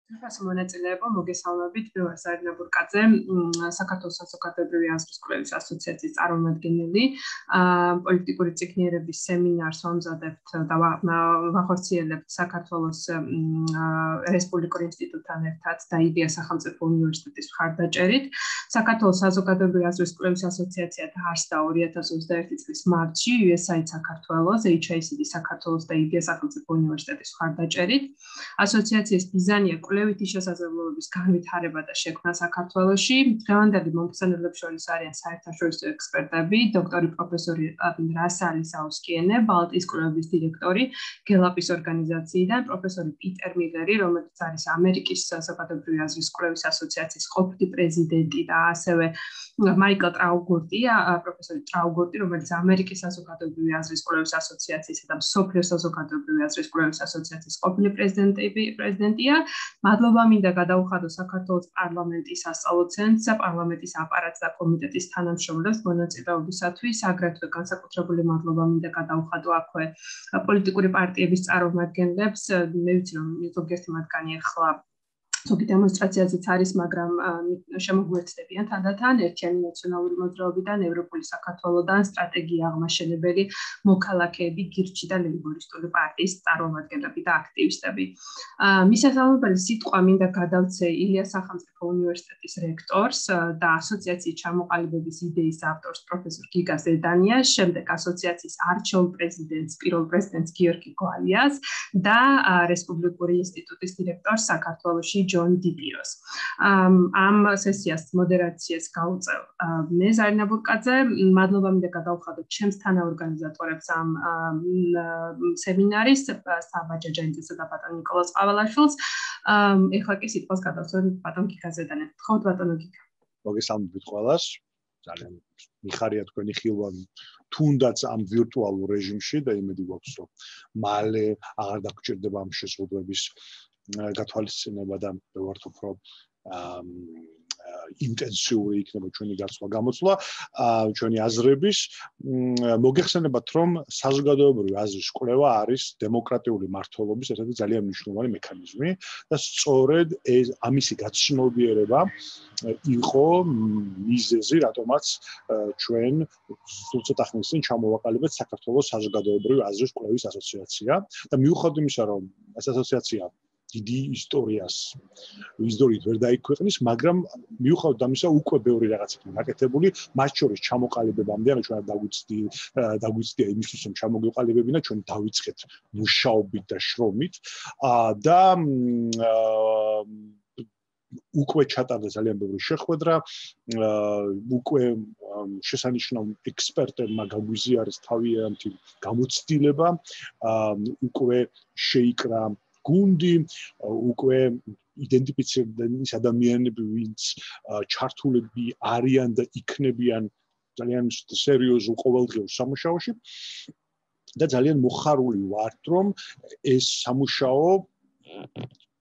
Ფასო მონაწილეობა მოგესალმებით ბევარ ზარინაბურკაძე საქართველოს საზოგადოებრივი აზრის კვლევის ასოციაციის წარმომადგენელი პოლიტიკური წიგნიერების სემინარს ვამზადებთ და ვახორციელებთ საქართველოს რესპუბლიკური ინსტიტუტთან ერთად და ილიას სახელმწიფო უნივერსიტეტის მხარდაჭერით საქართველოს საზოგადოებრივი აზრის კვლევის ასოციაცია დაარსდა 2021 წლის მარტში USAID საქართველოს HICD საქართველოს და ილიას სახელმწიფო უნივერსიტეტის მხარდაჭერით ასოციაციის მიზანია კვლევითი შესაძლებლობების განვითარება და შექმნა საქართველოში. დღევანდელი მომხსენებლებს შორის არიან საერთაშორისო ექსპერტები, დოქტორი პროფესორი რასალი საუსკიენე, ბალტიის კვლევის დირექტორი გელაპის ორგანიზაციიდან, პროფესორი პიტერ მილერი, რომელიც არის ამერიკის საზოგადოებრივი აზრის კვლევის ასოციაციის ყოფილი პრეზიდენტი და ასევე მაიკლ ტრაუგორტი, პროფესორი ტრაუგორტი, რომელიც ამერიკის საზოგადოებრივი აზრის კვლევის ასოციაციისა და მსოფლიოს საზოგადოებრივი აზრის კვლევის ასოციაციის ყოფილი პრეზიდენტია. მადლობა მინდა გადაუხადო საქართველოს პარლამენტის სასწავლო ცენტრს, პარლამენტის აპარატს და კომიტეტის თანამშრომლებს მონაწილეობისათვის, აგრეთვე განსაკუთრებული მადლობა მინდა გადაუხადო აქვე პოლიტიკური პარტიების წარმომადგენლებს. მე ვიცი რომ ზოგიერთი მათგანი ახლა ზოგი დემონსტრაციაზეც არის, მაგრამ შემოგვეცდებიან თანდათან ერთიანი ნაციონალური მოძრაობიდან, ევროპული საქართველოსთან, სტრატეგია აღმაშენებელი მოქალაქეები, გირჩი და ლეიბორისტული პარტიის წარმომადგენლები და აქტივისტები. მისასალმებელი სიტყვა მინდა გადავცე ილიას სახელმწიფო უნივერსიტეტის რექტორს და ასოციაციის ჩამოყალიბების იდეის ავტორს პროფესორ გიგას დედანიას, შემდეგ ასოციაციის არჩეულ პრეზიდენტს, პირველ პრეზიდენტს გიორგი გვალიას და რესპუბლიკური ინსტიტუტის დირექტორს საქართველოში ჯონ დიპიროს. ამ სესიას მოდერაციას გავუწევ მე ზარინაბურკაძე. მადლობა მინდა გადაუხადო ჩემს თანაორგანიზატორებს ამ სემინარის, საბაჯა ჯანჯესა და ბატონ ნიკოლას ყავალაშვილს. ეხლა კი სიტყვას გადავცემ ბატონ გიგაზედან. გთხოვთ ბატონო გიგა. მოგესალმებით ყველას. ძალიან მიხარია თქვენი ხილვა თუნდაც ამ ვირტუალურ რეჟიმში და იმედი გვაქვს რომ მალე აღარ დაგჭირდება ამ შეზღუდვების გათვალისწინება და ვართ უფრო ინტენსიური იქნება ჩვენი გაცვლა-გამოცვლა, ჩვენი აზრების. მოგეხსენებათ, რომ საზოგადოებრივი აზრის კვლევა არის დემოკრატიული მმართველობის ერთ-ერთი ძალიან მნიშვნელოვანი მექანიზმი და სწორედ ამისი გაცნობიერება იყო მიზეზი, რატომაც ჩვენ სულ ცოტა ხნის წინ ჩამოვაყალიბეთ საქართველოს საზოგადოებრივი აზრის კვლევის ასოციაცია და მიუხედავად იმისა, რომ ეს ასოციაცია დიდი ისტორიას ვერ დაიქვეყნის, მაგრამ მიუხედავად ამისა უკვე ბევრი რაღაც იქნა გაკეთებული, მათ შორის ჩამოყალიბებამდე, ანუ ჩვენ დაგვიწდია იმისთვის, რომ ჩამოგვიყალიბებინა, ჩვენ დავიწყეთ მუშაობით და შრომით და უკვე ჩატარდა ძალიან ბევრი შეხვედრა, უკვე შესანიშნავ ექსპერტებმა გაგვიზიარეს თავიანთი გამოცდილება, უკვე შეიკრა გუნდი, უკვე იდენტიფიცირდნენ ის ადამიანები, ვინც ჩართულები არიან და იქნებიან ძალიან სერიოზულ ყოველდღიურ სამუშაოში და ძალიან მოხარული ვართ, რომ ეს სამუშაო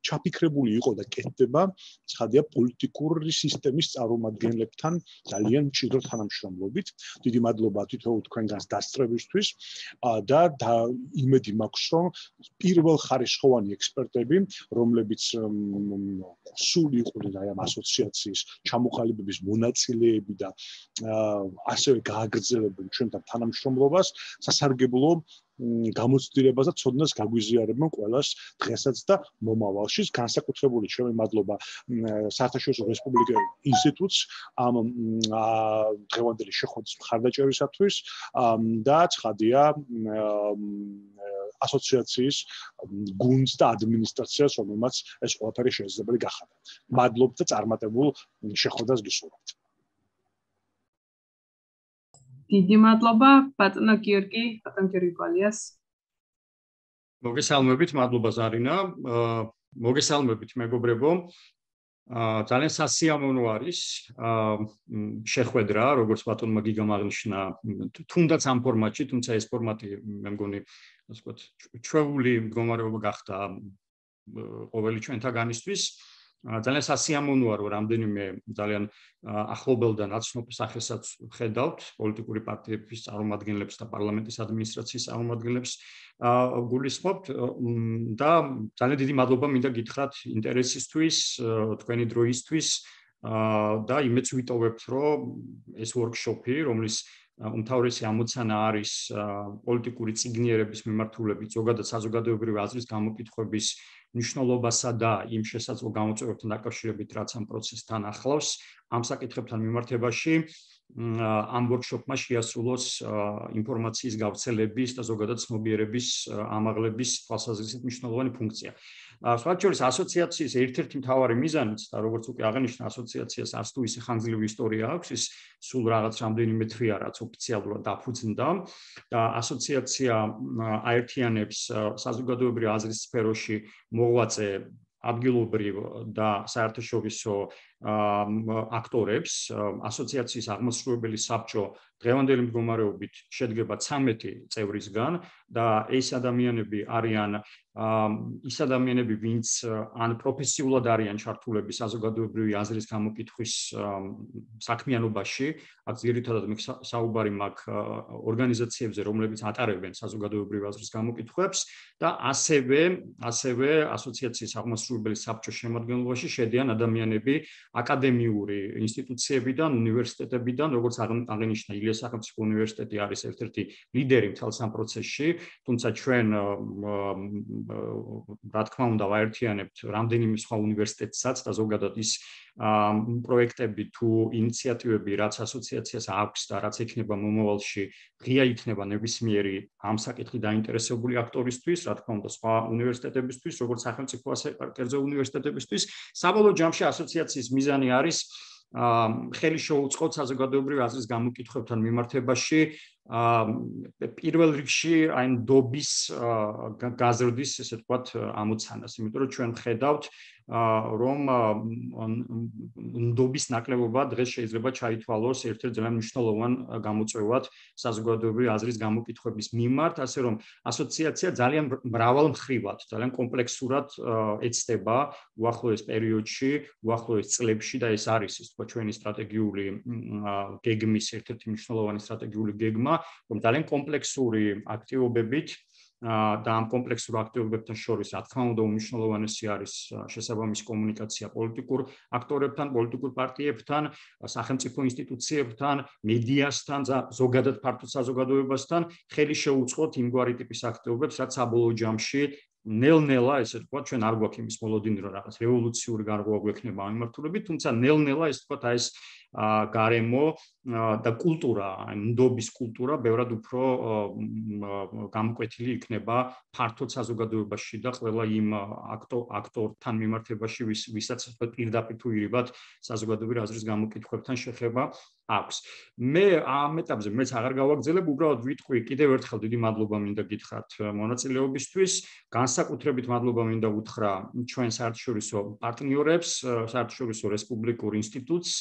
ჩაფიქრებული იყო და კეთდება, ცხადია პოლიტიკური სისტემის წარმომადგენლებთან ძალიან მჭიდრო თანამშრომლობით. დიდი მადლობა თითოეულ თქვენგანს დასწრებისთვის და იმედი მაქვს, რომ პირველხარისხოვანი ექსპერტები, რომლებიც სულ იყვნენ ამ ასოციაციის ჩამოყალიბების მონაწილეები და ასევე გააგრძელებენ ჩვენთან თანამშრომლობას, სასარგებლო გამოცდილებას და ცოდნას გაგვიზიარებენ ყველას დღესაც და მომავალში. განსაკუთრებული ჩემი მადლობა საერთაშორისო რესპუბლიკურ ინსტიტუტს ამ დღევანდელი შეხვედრის მხარდაჭერისათვის და ცხადია ასოციაციის გუნდს და ადმინისტრაციას, რომელმაც ეს ყველაფერი შესაძლებელი გახადა. მადლობთ და წარმატებულ შეხვედრას გისურვებთ. დიდი მადლობა ბატონო გიორგი გვალიას. მოგესალმებით, მადლობა ზარინა. მოგესალმებით მეგობრებო. ძალიან სასიამოვნო არის შეხვედრა, როგორც ბატონმა გიგამ აღნიშნა, თუნდაც ამ ფორმატში, თუმცა ეს ფორმატი მე მგონი, ასე ვთქვათ, ჩვეული მდგომარეობა გახდა ყოველი ჩვენთაგანისთვის. ძალიან სასიამოვნოა, რომ რამდენიმე ძალიან ახლობელ და ნაცნობ სახესაც ხედავთ პოლიტიკური პარტიების წარმომადგენლებს და პარლამენტის ადმინისტრაციის წარმომადგენლებს გულისხმობთ და ძალიან დიდი მადლობა მინდა გითხრათ ინტერესისთვის, თქვენი დროისთვის და იმედს ვიტოვებთ, რომ ეს ვორქშოპი, რომლის უმთავრესი ამოცანა არის პოლიტიკური წიგნიერების მიმართულებით ზოგადად საზოგადოებრივი აზრის გამოკითხვების მნიშვნელობასა და იმ შესაძლო გამოწვევებთან დაკავშირებით, რაც ამ პროცესთან ახლავს, ამ საკითხებთან მიმართებაში ამ ვორქშოპმა შეასრულოს ინფორმაციის გავრცელების და ზოგადად ცნობიერების ამაღლების თვალსაზრისით მნიშვნელოვანი ფუნქცია. Სხვა შორის ასოციაციის ერთ-ერთი მთავარი მიზანიც და როგორც უკვე აღნიშნა, ასოციაციას არც თუ ისე ხანგრძლივი ისტორია აქვს, ის სულ რაღაც რამდენიმე თვეა, რაც ოფიციალურად დაფუძნდა და ასოციაცია აერთიანებს საზოგადოებრივი აზრის სფეროში მოღვაწე ადგილობრივ და საერთაშორისო აქტორებს. ასოციაციის აღმასრულებელი საბჭო დღევანდელი მდგომარეობით შედგება 13 წევრისგან და ეს ადამიანები არიან ის ადამიანები, ვინც ან პროფესიულად არიან ჩართულები საზოგადოებრივი აზრის გამოკითხვის საქმიანობაში, აქ ძირითადად საუბარი მაქვს ორგანიზაციებზე, რომლებიც ატარებენ საზოგადოებრივი აზრის გამოკითხვებს და ასევე ასოციაციის აღმასრულებელი საბჭოს შემადგენლობაში შედიან ადამიანები აკადემიური ინსტიტუციებიდან, უნივერსიტეტებიდან, როგორც აღნიშნა ილიას სახელმწიფო უნივერსიტეტი არის ერთ-ერთი ლიდერი მთელ ამ პროცესში, თუმცა ჩვენ რა თქმა უნდა ვაერთიანებთ რამდენიმე სხვა უნივერსიტეტსაც და ზოგადად ის პროექტები თუ ინიციატივები, რაც ასოციაციას აქვს და რაც ექნება მომავალში, ღია იქნება ნებისმიერი ამ საკითხით დაინტერესებული აქტორისთვის, რა თქმა უნდა სხვა უნივერსიტეტებისთვის, როგორც სახელმწიფო ასე კერძო უნივერსიტეტებისთვის. საბოლოო ჯამში ასოციაციის მიზანი არის ხელი შეუწყოთ საზოგადოებრივი აზრის გამოკითხვებთან მიმართებაში პირველ რიგში აი ნდობის გაზრდის ესე ვთქვათ ამოცანას, იმიტომ რომ ჩვენ ვხედავთ რომ ნდობის ნაკლებობა დღეს შეიძლება ჩაითვალოს ერთ-ერთ ძალიან მნიშვნელოვან გამოწვევად საზოგადოებრივი აზრის გამოკითხვების მიმართ, ასე რომ ასოციაცია ძალიან მრავალმხრივად, ძალიან კომპლექსურად ეცდება უახლოეს პერიოდში, უახლოეს წლებში და ეს არის ის თქვა ჩვენი სტრატეგიული გეგმის ერთ-ერთი მნიშვნელოვანი სტრატეგიული გეგმა, რომ ძალიან კომპლექსური აქტივობებით და ამ კომპლექსურ აქტივობებთან შორის, რა თქმა უნდა, უმნიშვნელოვანესი არის შესაბამისი კომუნიკაცია პოლიტიკურ აქტორებთან, პოლიტიკურ პარტიებთან, სახელმწიფო ინსტიტუციებთან, მედიასთან, ზოგადად ფართო საზოგადოებასთან, ხელი შეუწყოთ იმგვარი ტიპის აქტივობებს, რაც საბოლოო ჯამში ნელ-ნელა, ესე ვთქვათ, ჩვენ არ გვაქვს იმის მოლოდინი, რომ რაღაც რევოლუციური გარღვევა გვექნება ამ მიმართულებით, თუმცა ნელ-ნელა, ესე ვთქვათ, ეს გარემო და კულტურა, ნდობის კულტურა ბევრად უფრო გამოკვეთილი იქნება ფართო საზოგადოებაში და ყველა იმ აქტორთან მიმართებაში, ვისაც პირდაპირ თუ ირიბად საზოგადოებრივი აზრის გამოკითხვებთან შეხება აქვს. მე ამ ეტაპზე მეც აღარ გავაგრძელებ, უბრალოდ ვიტყვი კიდევ ერთხელ დიდი მადლობა მინდა გითხრათ მონაწილეობისთვის, განსაკუთრებით მადლობა მინდა უთხრა ჩვენ საერთაშორისო პარტნიორებს, საერთაშორისო რესპუბლიკურ ინსტიტუტს,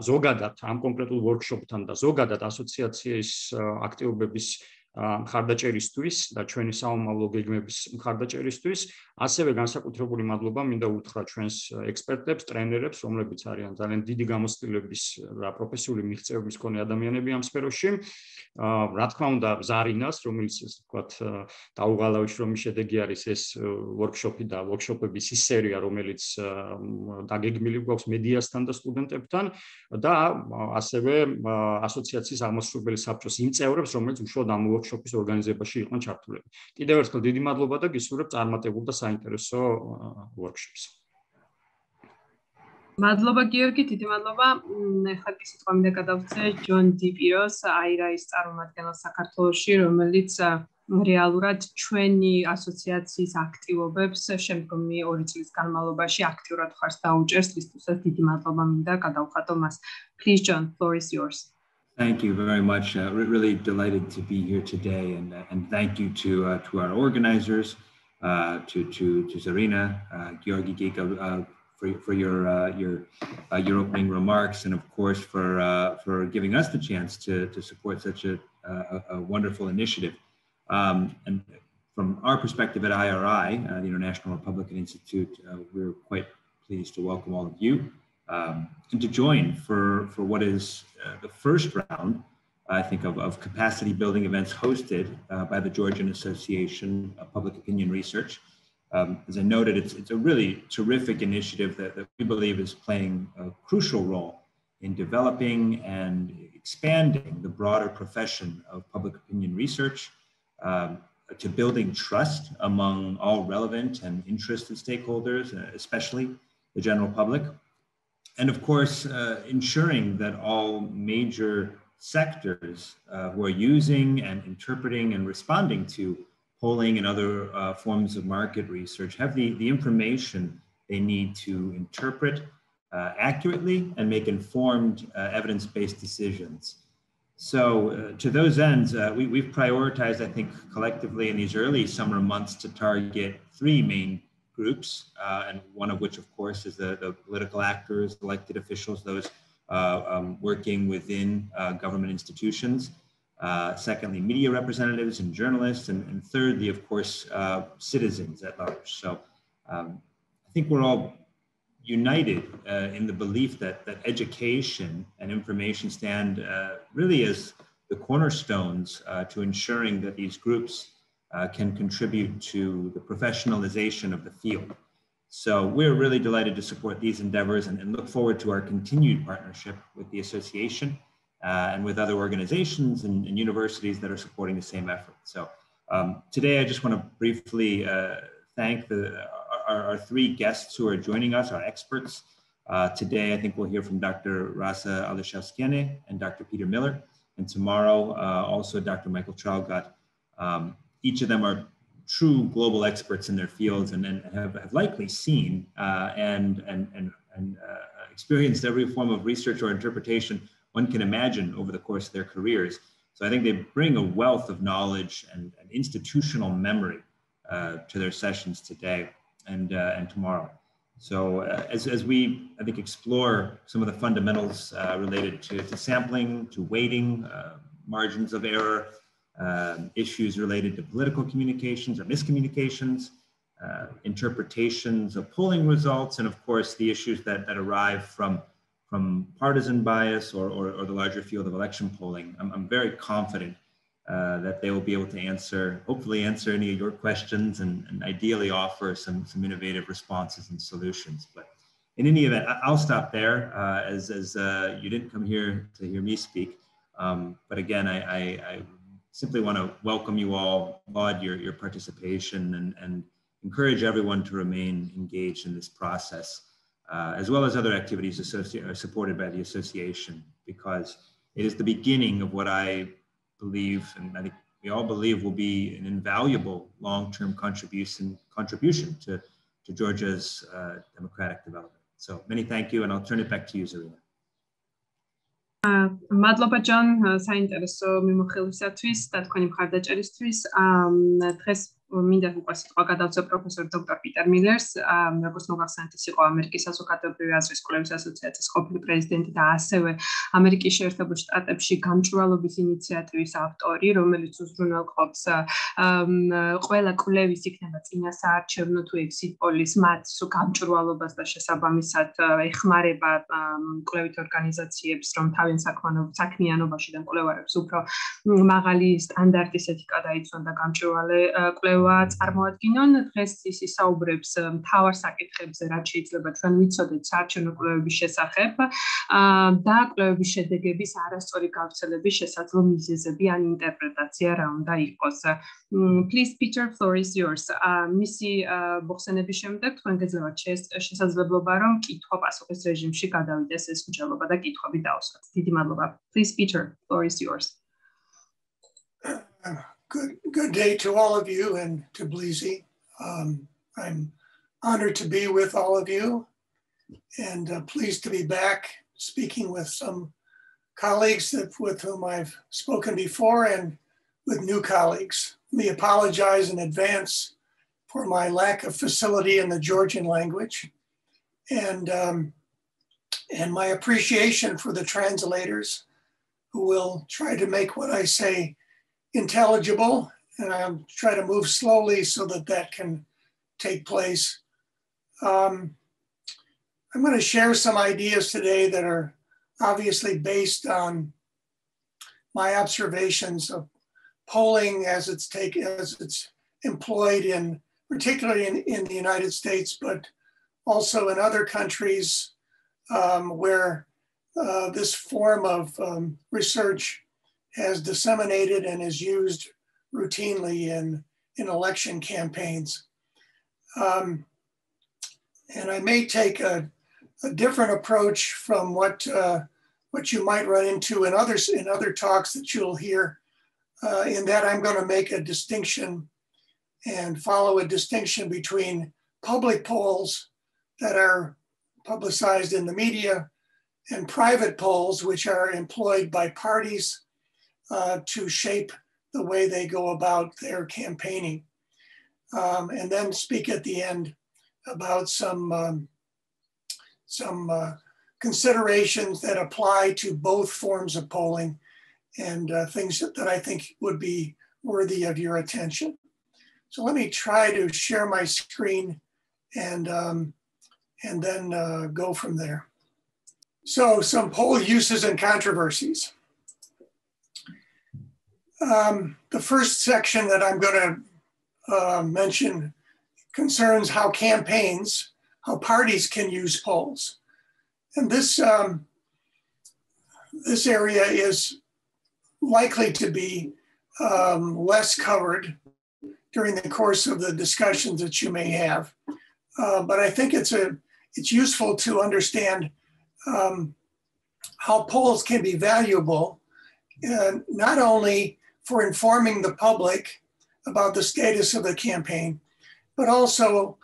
ზოგადად ამ კონკრეტულ ვორქშოპთან და ზოგადად ასოციაციის აქტივობების მხარდაჭერისთვის და ჩვენი საომავლო გეგმების მხარდაჭერისთვის, ასევე განსაკუთრებული მადლობა მინდა უთხრა ჩვენს ექსპერტებს, ტრენერებს, რომლებიც არიან ძალიან დიდი გამოცდილების და პროფესიული მიღწევების მქონე ადამიანები ამ სფეროში. რა თქმა უნდა, ზარინას, რომელიც ესე ვთქვათ, დაუღალავი შრომის შედეგი არის ეს ვორქშოპი და ვორქშოპების ის სერია, რომელიც დაგეგმილი გვაქვს მედიასთან და სტუდენტებთან და ასევე ასოციაციის აღმასრულებელი საბჭოს იმ წევრებს, რომელიც უშუალოდ ამ ვორქშოპის ორგანიზებაში იყვნენ ჩართულები. კიდევ ერთხელ დიდი მადლობა და გისურვებ წარმატებულ და საინტერესო ვორქშოპს. მადლობა გიორგი, დიდი მადლობა. ახლა კი სიტყვა მინდა გადავცე ჯონ დიპიროს, აირაის წარმომადგენელს საქართველოში, რომელიც რეალურად ჩვენი ასოციაციის აქტივობებს შემდგომი 2 წლის განმავლობაში აქტიურად ხარს დაუჭერს, რისთვისაც დიდი მადლობა მინდა გადავხატო მას. Please John, floor is yours. Thank you very much. Really delighted to be here today, and thank you to our organizers, to Zarina, Georgi Gika, for your opening remarks, and of course for giving us the chance to support such a wonderful initiative. And from our perspective at IRI, the International Republican Institute, we're quite pleased to welcome all of you and to join for what is the first round, I think, of capacity building events hosted by the Georgian Association of Public Opinion Research. As I noted, it's a really terrific initiative that we believe is playing a crucial role in developing and expanding the broader profession of public opinion research, to building trust among all relevant and interested stakeholders, especially the general public. And of course, ensuring that all major sectors who are using and interpreting and responding to polling and other forms of market research have the information they need to interpret accurately and make informed evidence-based decisions. So to those ends, we've prioritized, I think, collectively in these early summer months to target three main groups, and one of which, of course, is the political actors, elected officials, those working within government institutions. Secondly, media representatives and journalists, and thirdly, of course, citizens at large. So I think we're all united in the belief that education and information stand really as the cornerstones to ensuring that these groups can contribute to the professionalization of the field. So we're really delighted to support these endeavors and look forward to our continued partnership with the association and with other organizations and universities that are supporting the same effort. So today I just want to briefly thank our three guests who are joining us, our experts. Today, I think we'll hear from Dr. Rasa Alishevskiene and Dr. Peter Miller. And tomorrow, also Dr. Michael Traugott. Each of them are true global experts in their fields and have likely seen and experienced every form of research or interpretation one can imagine over the course of their careers. So I think they bring a wealth of knowledge and institutional memory to their sessions today and tomorrow. So as we, I think, explore some of the fundamentals related to sampling, to weighting, margins of error, issues related to political communications or miscommunications, interpretations of polling results, and of course the issues that arrive from partisan bias or the larger field of election polling, I'm very confident that they will be able to hopefully answer any of your questions and ideally offer some innovative responses and solutions. But in any event, I'll stop there as you didn't come here to hear me speak. But again, I simply want to welcome you all, applaud your participation and encourage everyone to remain engaged in this process, as well as other activities supported by the association, because it is the beginning of what I believe, and I think we all believe, will be an invaluable long-term contribution to Georgia's democratic development. So many thank you, and I'll turn it back to you, Zarina. Madloba John, საინტერესო მიმოხილვისათვის და თქვენი მხარდაჭერისთვის. დღეს მინდა უკვე სიტყვა გადავწევ პროფესორ დოქტორ პიტერ მილერს, როგორც მოგახსენეთ, ის იყო ამერიკის საზოგადოებრივი აზრის კვლევის ასოციაციის ყოფილი პრეზიდენტი და ასევე ამერიკის შეერთებულ შტატებში გამჭვირვალობის ინიციატივის ავტორი, რომელიც უზრუნველყოფს ყველა კვლევის იქნება წინასაარჩევნო თუ exit polls მათ გამჭვირვალობას და შესაბამისად ეხმარება კვლევით ორგანიზაციებს, რომ თავიანთ საქმიანობაში და კვლევარებს უფრო მაღალი სტანდარტის ეთიკა დაიცვან და გამჭვირვალე კვლევა წარმოადგინონ. დღეს ის ისაუბრებს მთავარ საკითხებზე, რაც შეიძლება ჩვენ ვიცოდეთ საარჩევნო კვლევების შესახებ და კვლევების შედეგების არასწორი გავრცელების შესაძლო მიზეზები ან ინტერპრეტაცია რა უნდა იყოს. Please, Peter, floor is yours. მისი მოხსენების შემდეგ თქვენ გეძლევათ შესაძლებლობა, რომ კითხვა-პასუხის რეჟიმში გადავიდეს ეს მსჯელობა და კითხვები დაუსვათ. დიდი მადლობა. Please, Peter, floor is yours. Good day to all of you and to Bleezy. I'm honored to be with all of you and pleased to be back speaking with some colleagues with whom I've spoken before and with new colleagues. Let me apologize in advance for my lack of facility in the Georgian language and my appreciation for the translators who will try to make what I say intelligible, and I'll try to move slowly so that can take place. I'm going to share some ideas today that are obviously based on my observations of polling as it's employed in, particularly in the United States, but also in other countries where this form of research has disseminated and is used routinely in election campaigns. And I may take a different approach from what you might run into in other talks that you'll hear, in that I'm going to make a distinction and follow a distinction between public polls that are publicized in the media and private polls which are employed by parties to shape the way they go about their campaigning. And then speak at the end about some considerations that apply to both forms of polling and things that I think would be worthy of your attention. So let me try to share my screen and then go from there. So some poll uses and controversies. The first section that I'm going to mention concerns how parties can use polls. And this area is likely to be less covered during the course of the discussions that you may have. But I think it's useful to understand how polls can be valuable, not only for informing the public about the status of the campaign, but also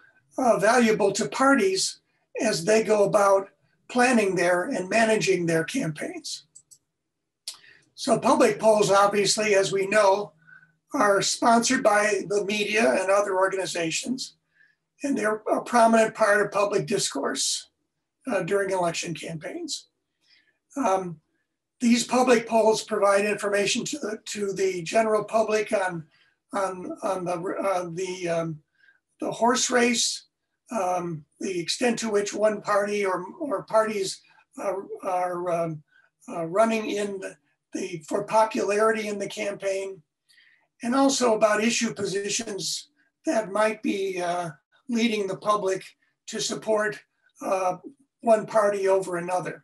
valuable to parties as they go about planning and managing their campaigns. So public polls, obviously, as we know, are sponsored by the media and other organizations, and they're a prominent part of public discourse during election campaigns. These public polls provide information to the general public on the horse race, the extent to which one party or parties are running for popularity in the campaign, and also about issue positions that might be leading the public to support one party over another.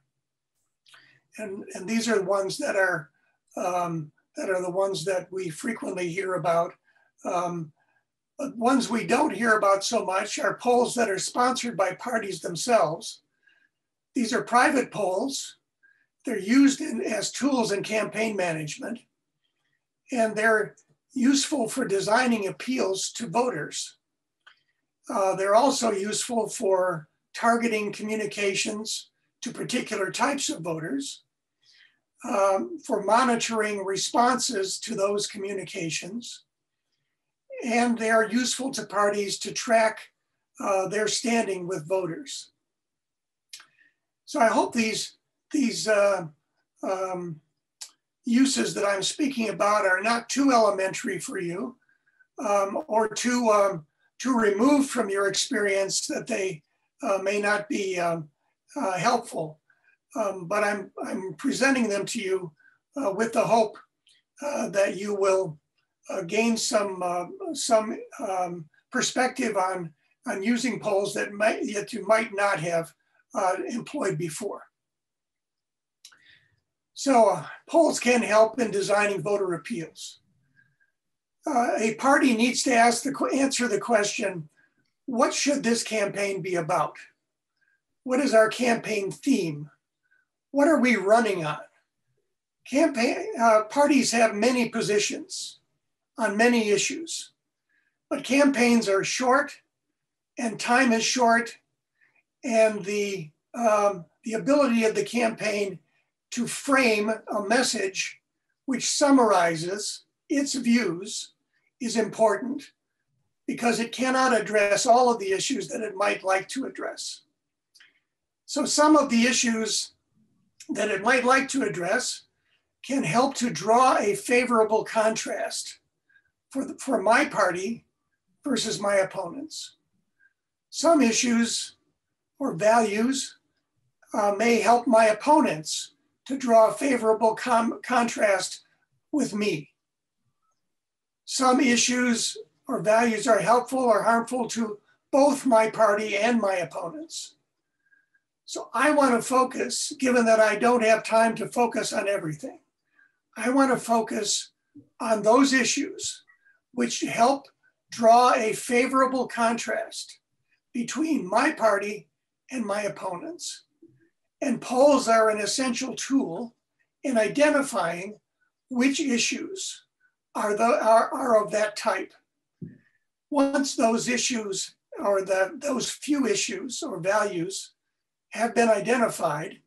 And these are the ones that are the ones that we frequently hear about. But ones we don't hear about so much are polls that are sponsored by parties themselves. These are private polls. They're used as tools in campaign management, and they're useful for designing appeals to voters. They're also useful for targeting communications to particular types of voters, for monitoring responses to those communications, and they are useful to parties to track their standing with voters. So I hope these uses that I'm speaking about are not too elementary for you, or too removed from your experience that they may not be helpful. But I'm presenting them to you with the hope that you will gain some perspective on using polls that you might not have employed before. So polls can help in designing voter appeals. A party needs to answer the question, what should this campaign be about? What is our campaign theme? What are we running on? Parties have many positions on many issues, but campaigns are short and time is short, and the ability of the campaign to frame a message which summarizes its views is important, because it cannot address all of the issues that it might like to address. So some of the issues that it might like to address can help to draw a favorable contrast for my party versus my opponents. Some issues or values may help my opponents to draw a favorable contrast with me. Some issues or values are helpful or harmful to both my party and my opponents. So I want to focus, given that I don't have time to focus on everything, I want to focus on those issues which help draw a favorable contrast between my party and my opponents. And polls are an essential tool in identifying which issues are of that type. Once those issues or those few issues or values have been identified,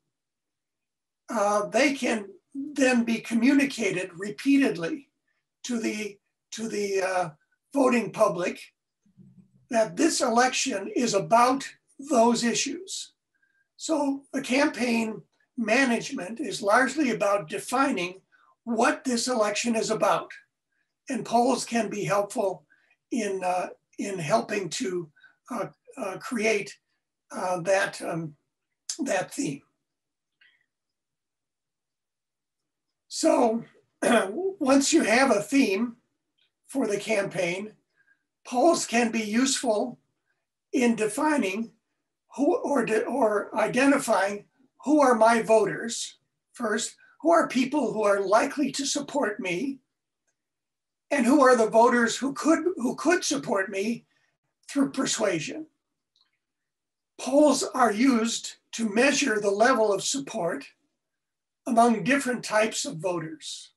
they can then be communicated repeatedly to the voting public that this election is about those issues. So the campaign management is largely about defining what this election is about. And polls can be helpful in helping to create that theme. So once you have a theme for the campaign, polls can be useful in defining who or identifying who are my voters first, who are people who are likely to support me, and who are the voters who could support me through persuasion. Polls are used to measure the level of support among different types of voters.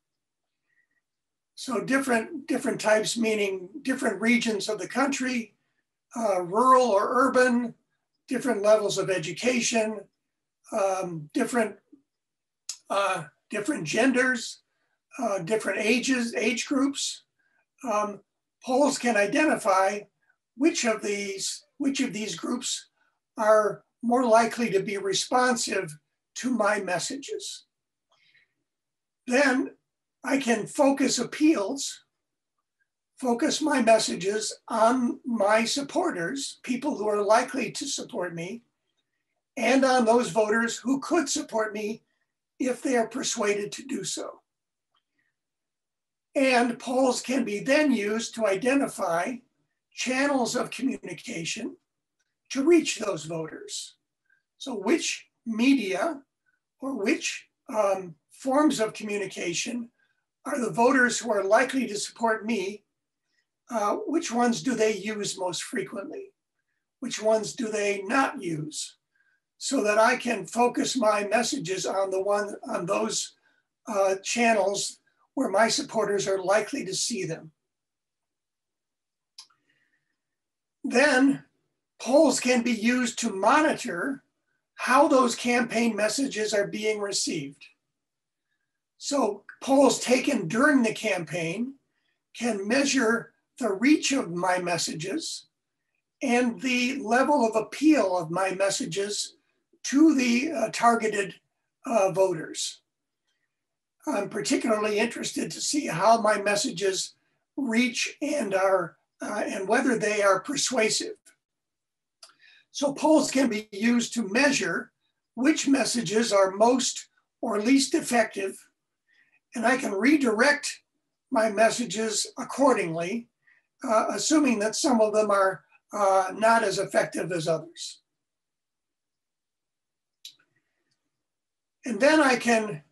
So different types meaning different regions of the country, rural or urban, different levels of education, different genders, different age groups. Polls can identify which of these groups are more likely to be responsive to my messages. Then I can focus my messages on my supporters, people who are likely to support me, and on those voters who could support me if they are persuaded to do so. And polls can be then used to identify channels of communication to reach those voters. So which media or which forms of communication are the voters who are likely to support me? Which ones do they use most frequently? Which ones do they not use? So that I can focus my messages on those channels where my supporters are likely to see them. Then polls can be used to monitor how those campaign messages are being received. So polls taken during the campaign can measure the reach of my messages and the level of appeal of my messages to the targeted voters. I'm particularly interested to see how my messages reach and whether they are persuasive. So polls can be used to measure which messages are most or least effective, and I can redirect my messages accordingly, assuming that some of them are not as effective as others. And then I can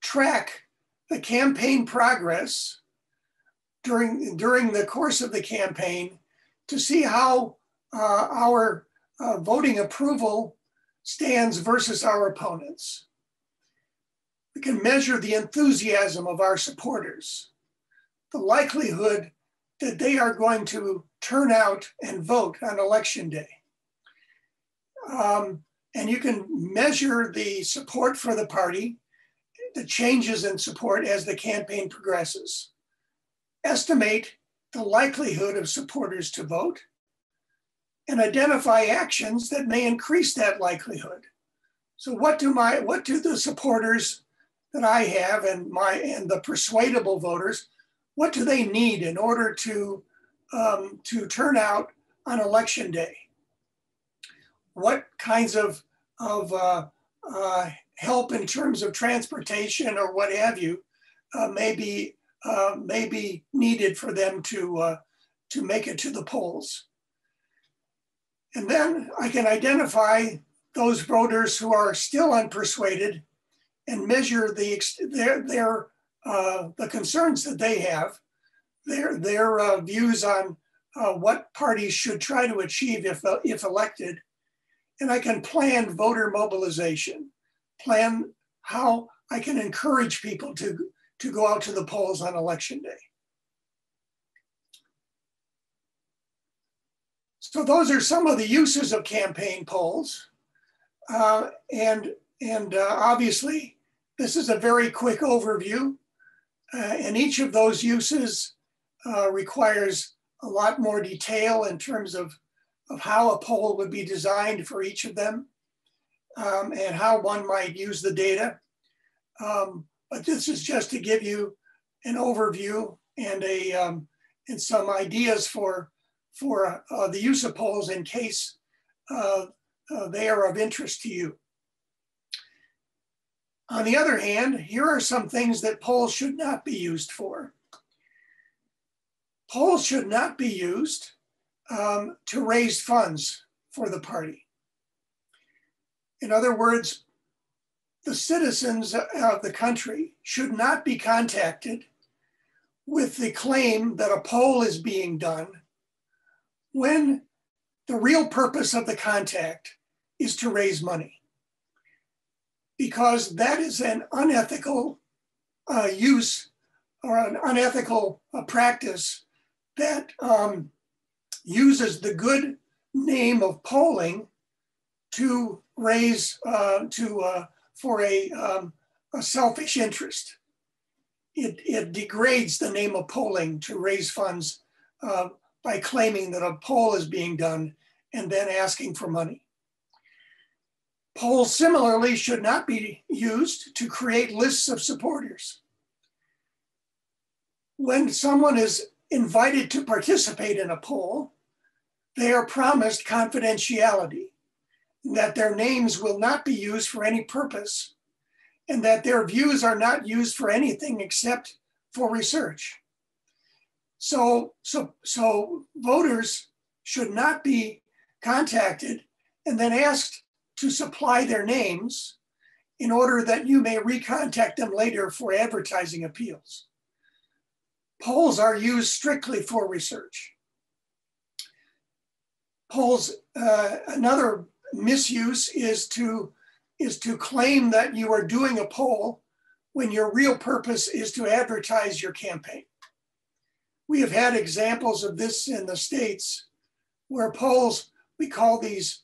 track the campaign progress during the course of the campaign to see how our voting approval stands versus our opponents. We can measure the enthusiasm of our supporters, the likelihood that they are going to turn out and vote on election day. And you can measure the support for the party, the changes in support as the campaign progresses. Estimate the likelihood of supporters to vote, and identify actions that may increase that likelihood. So what do the supporters that I have and the persuadable voters, what do they need in order to turn out on election day? what kinds of help in terms of transportation or what have you may be needed for them to make it to the polls. And then I can identify those voters who are still unpersuaded and measure the concerns that they have, their views on what parties should try to achieve if elected. And I can plan voter mobilization, plan how I can encourage people to go out to the polls on election day. So those are some of the uses of campaign polls. And obviously, this is a very quick overview. And each of those uses requires a lot more detail in terms of how a poll would be designed for each of them and how one might use the data. But this is just to give you an overview and some ideas for the use of polls in case they are of interest to you. On the other hand, here are some things that polls should not be used for. Polls should not be used to raise funds for the party. In other words, the citizens of the country should not be contacted with the claim that a poll is being done when the real purpose of the contact is to raise money, because that is an unethical use or an unethical practice that uses the good name of polling to raise for a selfish interest. It degrades the name of polling to raise funds by claiming that a poll is being done and then asking for money. Polls similarly should not be used to create lists of supporters. When someone is invited to participate in a poll, they are promised confidentiality, that their names will not be used for any purpose, and that their views are not used for anything except for research. So voters should not be contacted and then asked to supply their names in order that you may recontact them later for advertising appeals. Polls are used strictly for research. Polls, another misuse is to claim that you are doing a poll when your real purpose is to advertise your campaign. We have had examples of this in the States where polls, we call these,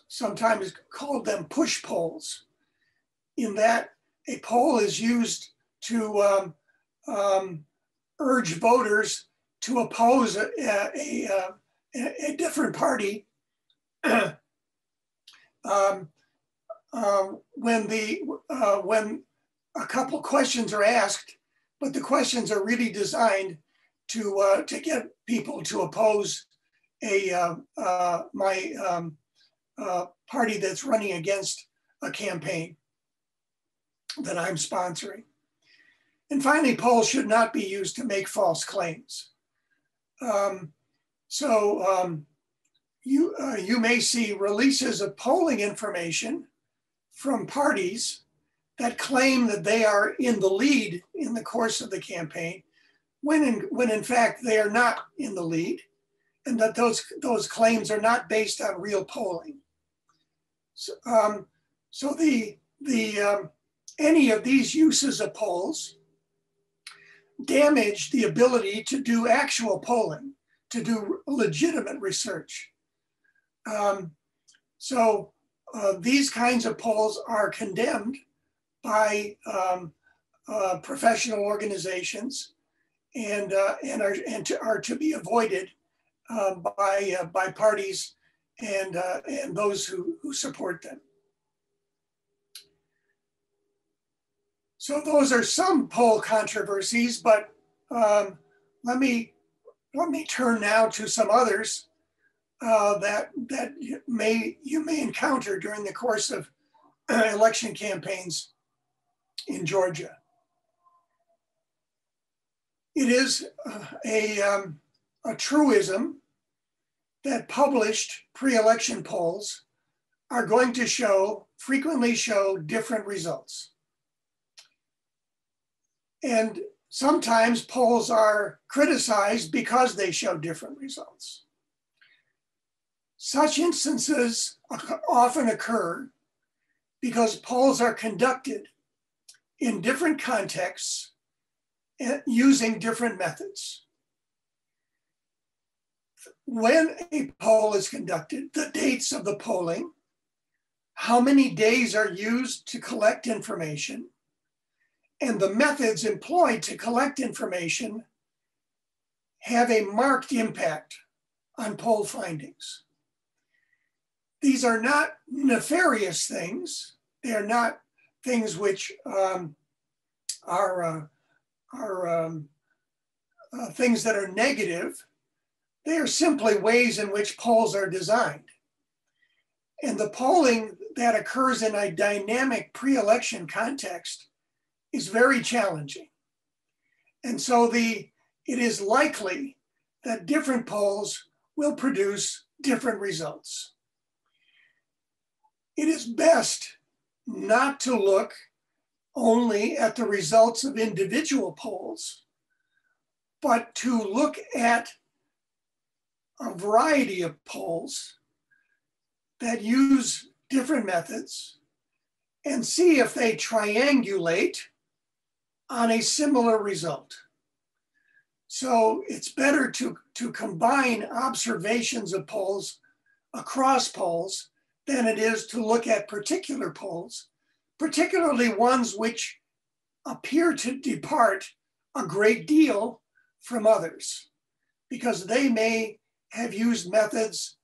sometimes called them push polls, in that a poll is used to urge voters to oppose a different party when a couple questions are asked, but the questions are really designed to get people to oppose my party that's running against a campaign that I'm sponsoring. And finally, polls should not be used to make false claims. You may see releases of polling information from parties that claim that they are in the lead in the course of the campaign, when in fact they are not in the lead, and that those claims are not based on real polling. So any of these uses of polls damage the ability to do actual polling, to do legitimate research. These kinds of polls are condemned by professional organizations and are to be avoided by parties and those who support them. So those are some poll controversies, but let me turn now to some others. that you may encounter during the course of election campaigns in Georgia. It is a truism that published pre-election polls are going to frequently show different results. And sometimes polls are criticized because they show different results. Such instances often occur because polls are conducted in different contexts using different methods. When a poll is conducted, the dates of the polling, how many days are used to collect information, and the methods employed to collect information have a marked impact on poll findings. These are not nefarious things. They are not things which are things that are negative. They are simply ways in which polls are designed. And the polling that occurs in a dynamic pre-election context is very challenging. And so it is likely that different polls will produce different results. It is best not to look only at the results of individual polls, but to look at a variety of polls that use different methods and see if they triangulate on a similar result. So it's better to combine observations of polls across polls than it is to look at particular polls, particularly ones which appear to depart a great deal from others, because they may have used methods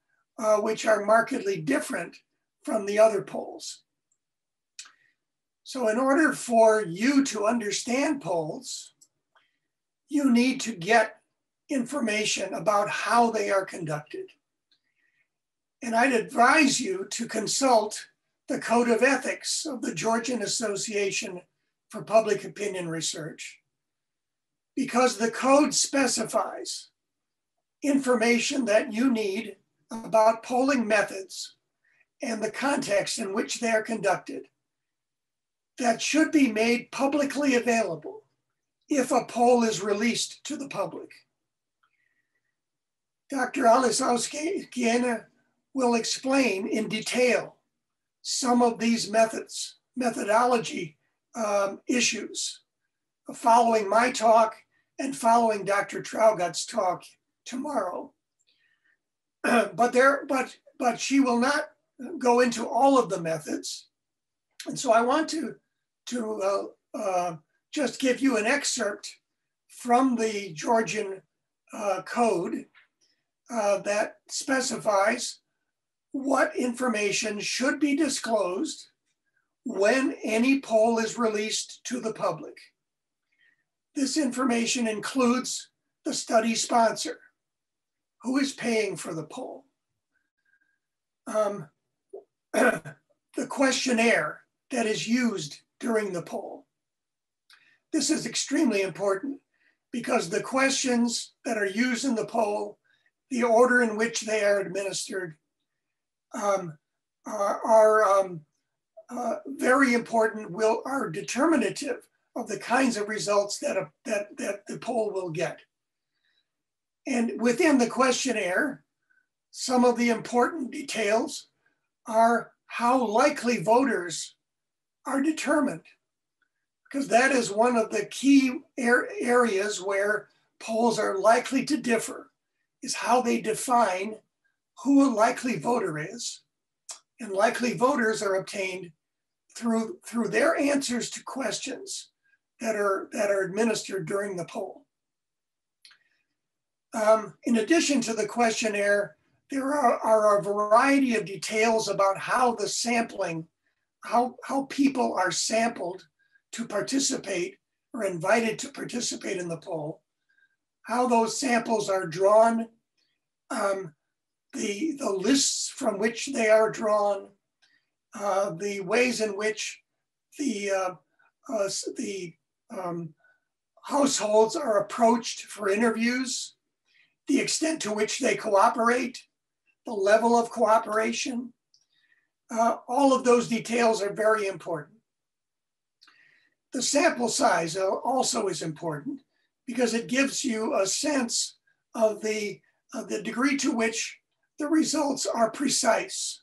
which are markedly different from the other polls. So in order for you to understand polls, you need to get information about how they are conducted. And I'd advise you to consult the Code of Ethics of the Georgian Association for Public Opinion Research, because the code specifies information that you need about polling methods and the context in which they are conducted that should be made publicly available if a poll is released to the public. Dr. Alisauskiene will explain in detail some of these methodology issues following my talk and following Dr. Traugut's talk tomorrow. But she will not go into all of the methods. And so I want to just give you an excerpt from the Georgian code that specifies what information should be disclosed when any poll is released to the public. This information includes the study sponsor, who is paying for the poll, the questionnaire that is used during the poll. This is extremely important because the questions that are used in the poll, the order in which they are administered, are very important, are determinative of the kinds of results that the poll will get. And within the questionnaire, some of the important details are how likely voters are determined, because that is one of the key areas where polls are likely to differ, is how they define who a likely voter is. And likely voters are obtained through their answers to questions that are administered during the poll. In addition to the questionnaire, there are a variety of details about how the sampling, how people are sampled to participate or invited to participate in the poll, how those samples are drawn, the lists from which they are drawn, the ways in which the households are approached for interviews, the extent to which they cooperate, the level of cooperation. All of those details are very important. The sample size also is important because it gives you a sense of the degree to which the results are precise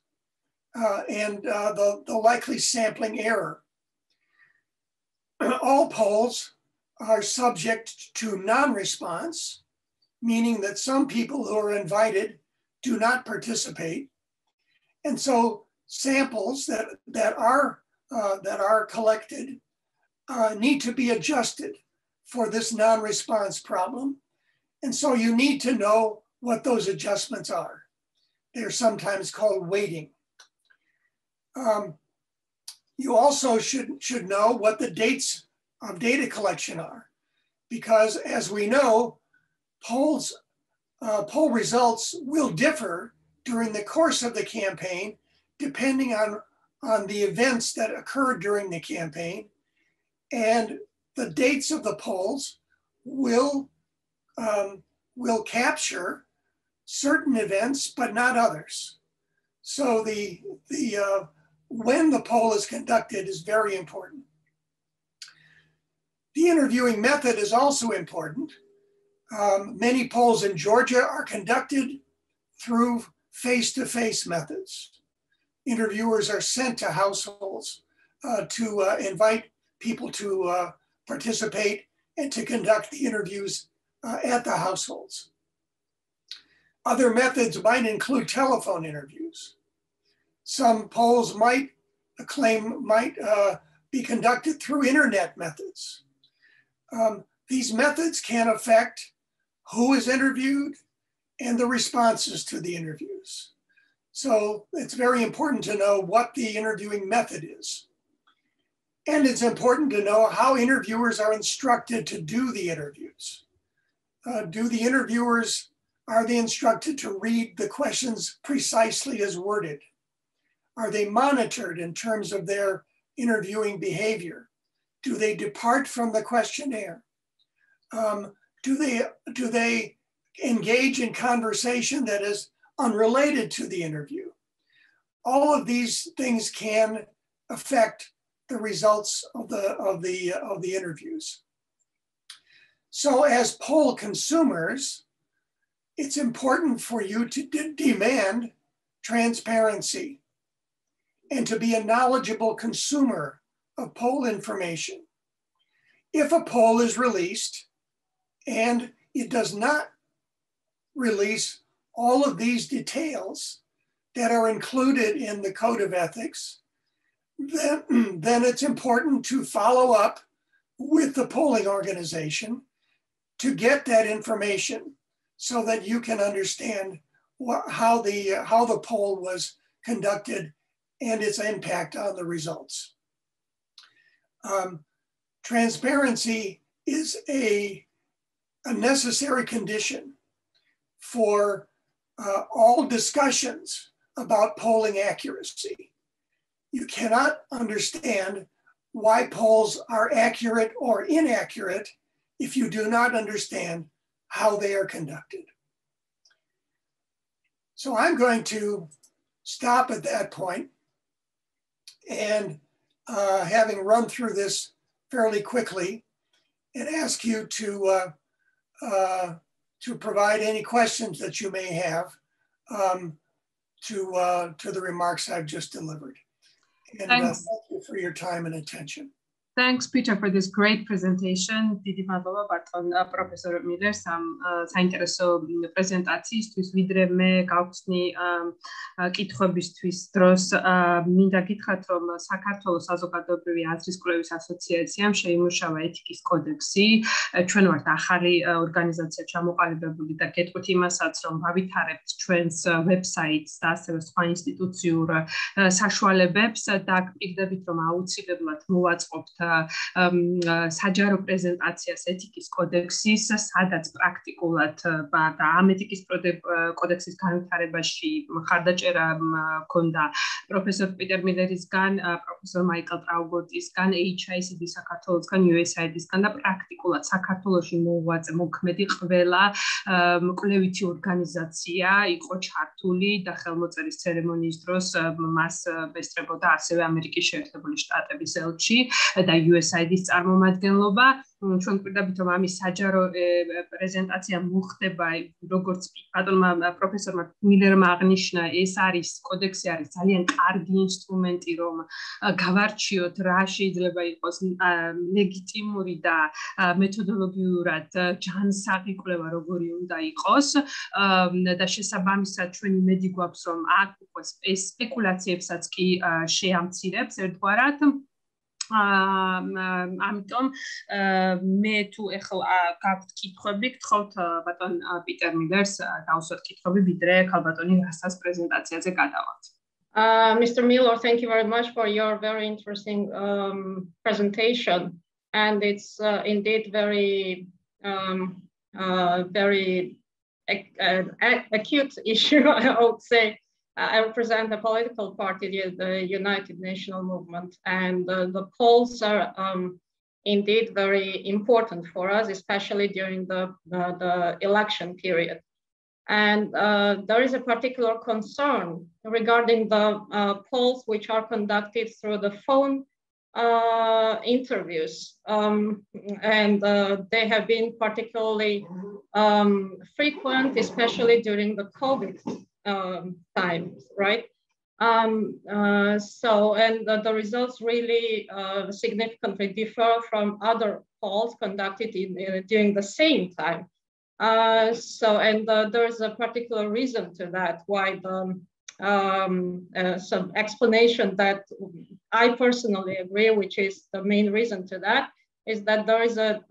and the likely sampling error. All polls are subject to non-response, meaning that some people who are invited do not participate. And so samples that are collected need to be adjusted for this non-response problem. And so you need to know what those adjustments are. They're sometimes called weighting. You also should know what the dates of data collection are, because as we know, poll results will differ during the course of the campaign, depending on the events that occurred during the campaign, and the dates of the polls will capture certain events, but not others. So when the poll is conducted is very important. The interviewing method is also important. Many polls in Georgia are conducted through face-to-face methods. Interviewers are sent to households to invite people to participate and to conduct the interviews at the households. Other methods might include telephone interviews. Some polls might be conducted through internet methods. These methods can affect who is interviewed and the responses to the interviews. So it's very important to know what the interviewing method is. And it's important to know how interviewers are instructed to do the interviews. Are they instructed to read the questions precisely as worded? Are they monitored in terms of their interviewing behavior? Do they depart from the questionnaire? Do they engage in conversation that is unrelated to the interview? All of these things can affect the results of the interviews. So as poll consumers, it's important for you to demand transparency and to be a knowledgeable consumer of poll information. If a poll is released and it does not release all of these details that are included in the Code of Ethics, then it's important to follow up with the polling organization to get that information so that you can understand how the poll was conducted and its impact on the results. Transparency is a necessary condition for all discussions about polling accuracy. You cannot understand why polls are accurate or inaccurate if you do not understand how they are conducted. So I'm going to stop at that point, and having run through this fairly quickly, and ask you to provide any questions that you may have to the remarks I've just delivered. And thank you for your time and attention. Thanks, Peter, for this great presentation. დიდი მადლობა ბატონ პროფესორ მილერს ამ საინტერესო პრეზენტაციისთვის. ვიდრე მე გავხსნი კითხვებისთვის დროს, მინდა გითხრათ, რომ საქართველოს საზოგადოებრივი აზრის კვლევის ასოციაციამ შეიმუშავა ეთიკის კოდექსი. ჩვენ ვართ ახალი ორგანიზაცია ჩამოყალიბებული და გეტყვით იმასაც, რომ ვავითარებთ ჩვენს ვებსაიტს და ასევე სხვა ინსტიტუციურ საშუალებებს და გპირდებით, რომ აუცილებლად მოვაწყობთ საჯარო პრეზენტაციას ეთიკის კოდექსის, სადაც პრაქტიკულად და ამ ეთიკის კოდექსის განვითარებაში მხარდაჭერა ჰქონდა პროფესორ პიტერ მილერისგან, პროფესორ მაიკლ ტრაუბოტისგან, HICD საქართველოსგან, USAID-ისგან და პრაქტიკულად საქართველოში მოქმედი ყველა კვლევითი ორგანიზაცია იყო ჩართული და ხელმოწერის ცერემონიის დროს მას ესწრებოდა ასევე ამერიკის შეერთებული შტატების ელჩი და USAID-ის წარმომადგენლობა. ჩვენ პირდაპირ რომ ამის საჯარო პრეზენტაცია მოხდება, როგორც ბატონმა პროფესორმა მილერმა აღნიშნა, ეს არის კოდექსი არის ძალიან კარგი ინსტრუმენტი, რომ გავარჩიოთ რა შეიძლება იყოს ლეგიტიმური და მეთოდოლოგიურად ჯანსაღი კვლევა როგორი უნდა იყოს და შესაბამისად ჩვენ იმედი გვაქვს რომ აქ უკვე სპეკულაციებსაც კი შეამცირებს ერთგვარად. ამიტომ მე თუ ეხლა გაქვთ კითხვები, გთხოვთ ბატონ პიტერ მილერს დავუსვათ კითხვები, ვიდრე ქალბატონი რასას პრეზენტაციაზე გადავალთ. Mr. Miller, thank you very much for your very interesting presentation, and it's indeed very acute issue, I would say. I represent a political party, the United National Movement, and the polls are indeed very important for us, especially during the election period. And there is a particular concern regarding the polls which are conducted through the phone interviews, and they have been particularly frequent, especially during the COVID times, right? And the results really significantly differ from other polls conducted during the same time. There's a particular reason to that, why some explanation that I personally agree, which is the main reason to that, is that there is a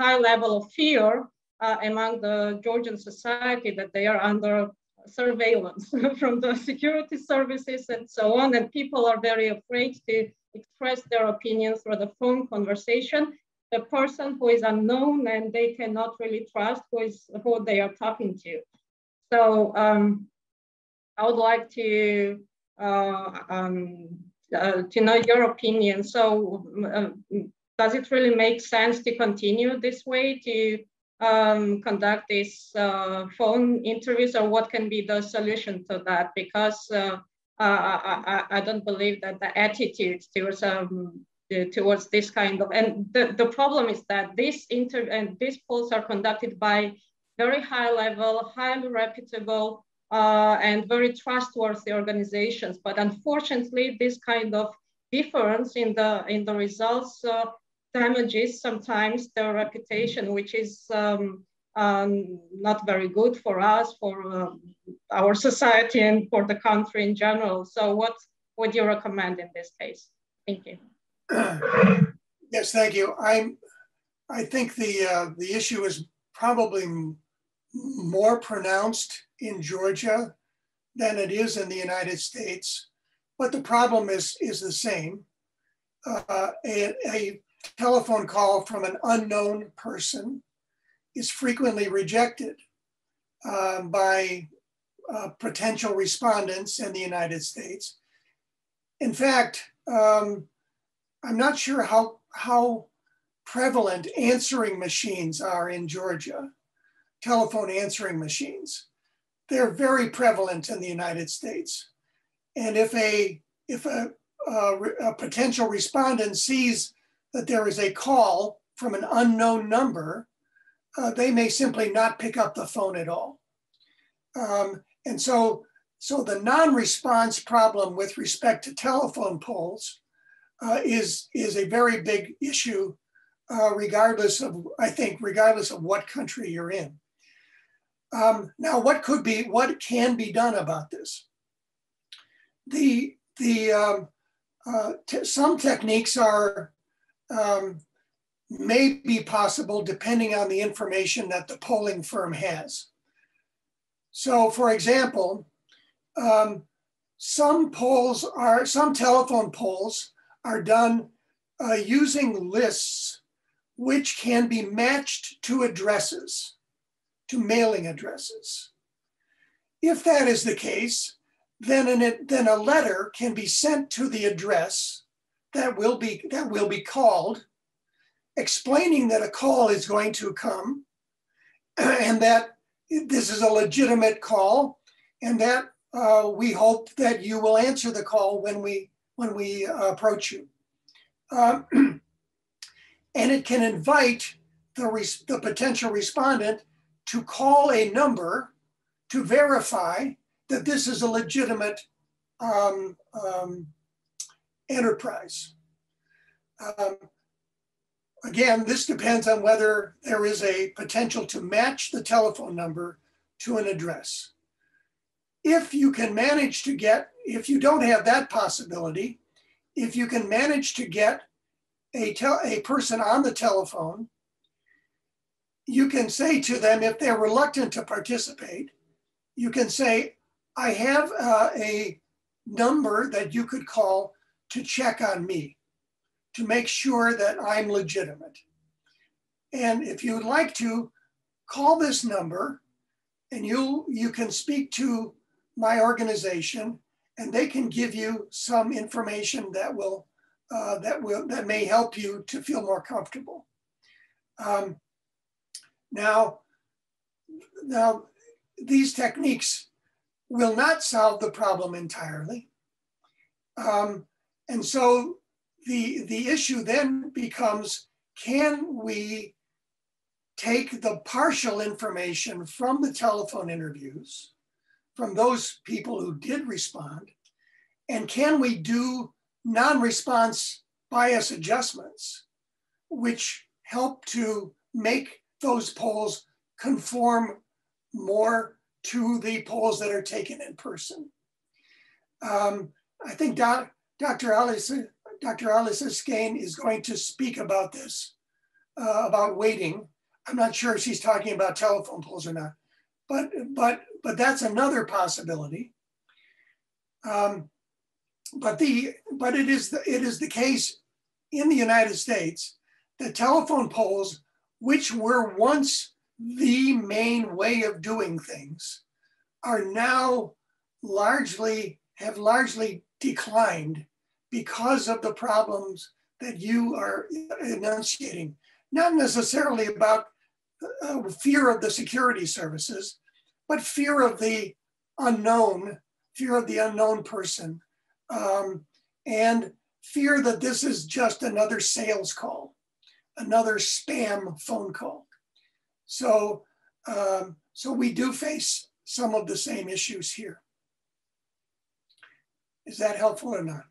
high level of fear among the Georgian society that they are under surveillance from the security services and so on, and people are very afraid to express their opinions through the phone conversation. The person who is unknown and they cannot really trust who they are talking to. So I would like to know your opinion. So does it really make sense to continue this way to conduct these phone interviews, or what can be the solution to that? Because I don't believe that the attitude towards this kind of, and the problem is that these polls are conducted by very high level, highly reputable and very trustworthy organizations. But unfortunately, this kind of difference in the results damages sometimes their reputation, which is not very good for us, for our society, and for the country in general. So what would you recommend in this case? Thank you. Yes, thank you. I think the issue is probably more pronounced in Georgia than it is in the United States, but the problem is the same. A telephone call from an unknown person is frequently rejected by potential respondents in the United States. In fact, I'm not sure how prevalent answering machines are in Georgia, telephone answering machines. They're very prevalent in the United States. And if a potential respondent sees that there is a call from an unknown number, they may simply not pick up the phone at all. And so the non-response problem with respect to telephone polls is a very big issue, regardless of what country you're in. Now, what can be done about this? Some techniques may be possible depending on the information that the polling firm has. So, for example, some telephone polls are done using lists which can be matched to addresses, to mailing addresses. If that is the case, then a letter can be sent to the address that will be called, explaining that a call is going to come and that this is a legitimate call, and that we hope that you will answer the call when we approach you. And it can invite the potential respondent to call a number to verify that this is a legitimate enterprise. Again, this depends on whether there is a potential to match the telephone number to an address. If you can manage to get, if you don't have that possibility, if you can manage to get a person on the telephone, you can say to them, if they're reluctant to participate, you can say, I have a number that you could call to check on me, to make sure that I'm legitimate. And if you would like to, call this number and you can speak to my organization and they can give you some information that may help you to feel more comfortable. Now, these techniques will not solve the problem entirely. And so the issue then becomes, can we take the partial information from the telephone interviews, from those people who did respond, and can we do non-response bias adjustments, which help to make those polls conform more to the polls that are taken in person. I think Dr. Alice Skane is going to speak about this, about weighting. I'm not sure if she's talking about telephone polls or not, but that's another possibility. But it is the case in the United States that telephone polls, which were once the main way of doing things, are now have largely declined because of the problems that you are enunciating. Not necessarily about fear of the security services, but fear of the unknown person, and fear that this is just another sales call, another spam phone call. So we do face some of the same issues here. Is that helpful or not?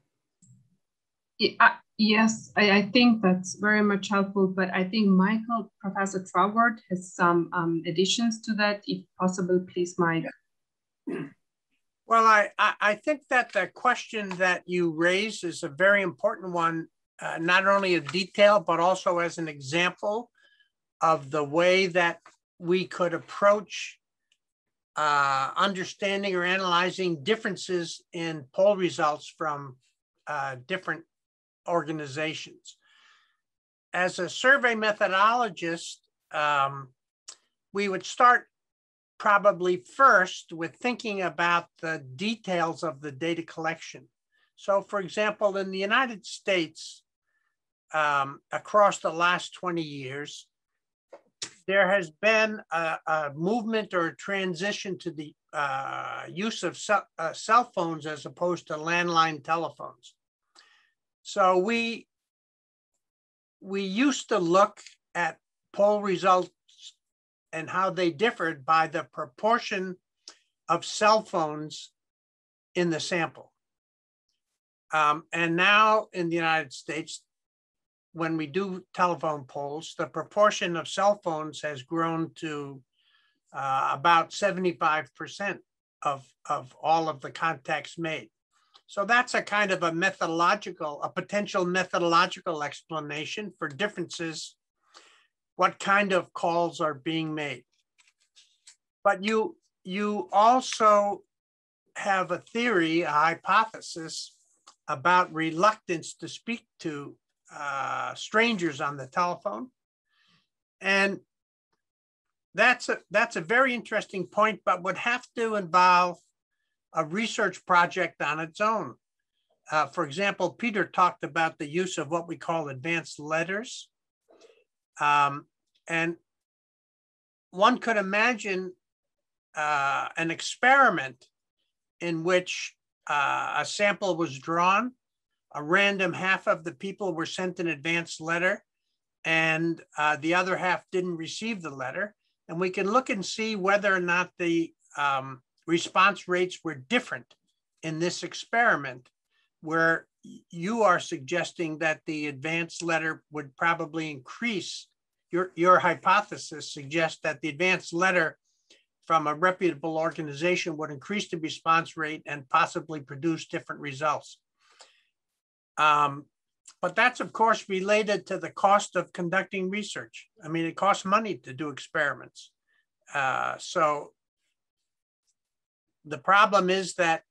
Yes, I think that's very much helpful, but I think Professor Troward has some additions to that. If possible, please, Mike. Well, I think that the question that you raise is a very important one, not only in detail, but also as an example of the way that we could approach understanding or analyzing differences in poll results from different organizations. As a survey methodologist, we would start probably first with thinking about the details of the data collection. So for example, in the United States, across the last 20 years, there has been a movement or a transition to the use of cell phones as opposed to landline telephones. So we used to look at poll results and how they differed by the proportion of cell phones in the sample. And now in the United States, when we do telephone polls, the proportion of cell phones has grown to about 75% of all of the contacts made. So that's a kind of a potential methodological explanation for differences, what kind of calls are being made. But you also have a theory, a hypothesis, about reluctance to speak to strangers on the telephone. And that's a very interesting point, but would have to involve a research project on its own. For example, Peter talked about the use of what we call advanced letters. And one could imagine an experiment in which a sample was drawn, a random half of the people were sent an advanced letter, and the other half didn't receive the letter. And we can look and see whether or not the response rates were different in this experiment, where you are suggesting that the advanced letter would probably increase. Your hypothesis suggests that the advanced letter from a reputable organization would increase the response rate and possibly produce different results. But that's, of course, related to the cost of conducting research. I mean, it costs money to do experiments. So the problem is that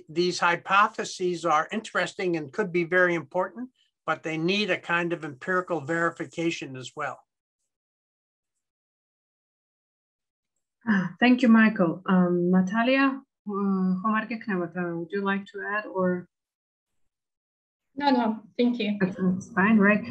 these hypotheses are interesting and could be very important, but they need a kind of empirical verification as well. Thank you, Michael. Natalia, would you like to add or? No, thank you. That's fine, right?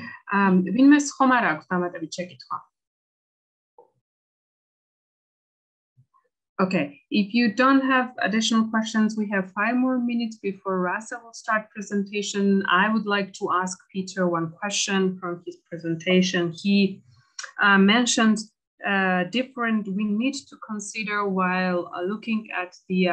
Okay, if you don't have additional questions, we have 5 more minutes before Rasa will start presentation. I would like to ask Peter one question from his presentation. He mentioned we need to consider while looking at the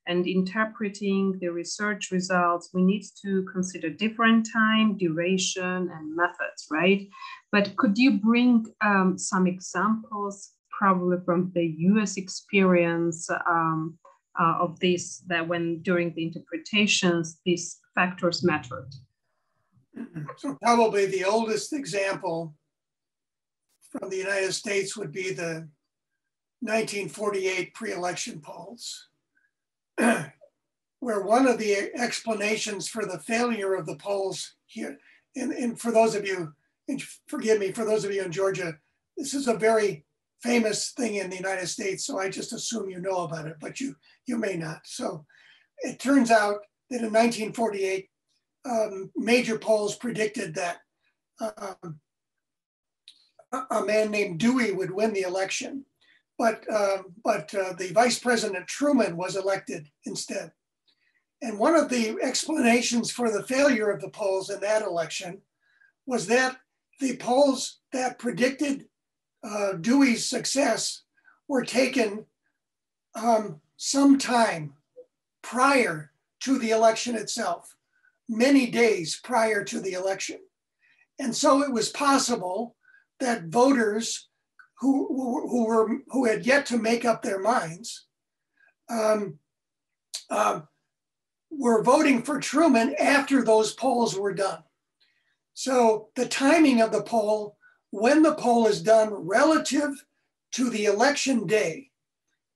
and interpreting the research results, we need to consider different time, duration, and methods, right? But could you bring some examples, probably from the US experience of this, that when during the interpretations, these factors mattered? So probably the oldest example from the United States would be the 1948 pre-election polls, where one of the explanations for the failure of the polls here, and for those of you, and forgive me, for those of you in Georgia, this is a very famous thing in the United States, so I just assume you know about it, but you may not. So it turns out that in 1948, major polls predicted that a man named Dewey would win the election, but the Vice President Truman was elected instead. And one of the explanations for the failure of the polls in that election was that the polls that predicted Dewey's success were taken some time prior to the election itself, many days prior to the election. And so it was possible that voters who had yet to make up their minds were voting for Truman after those polls were done. So the timing of the poll, when the poll is done relative to the election day,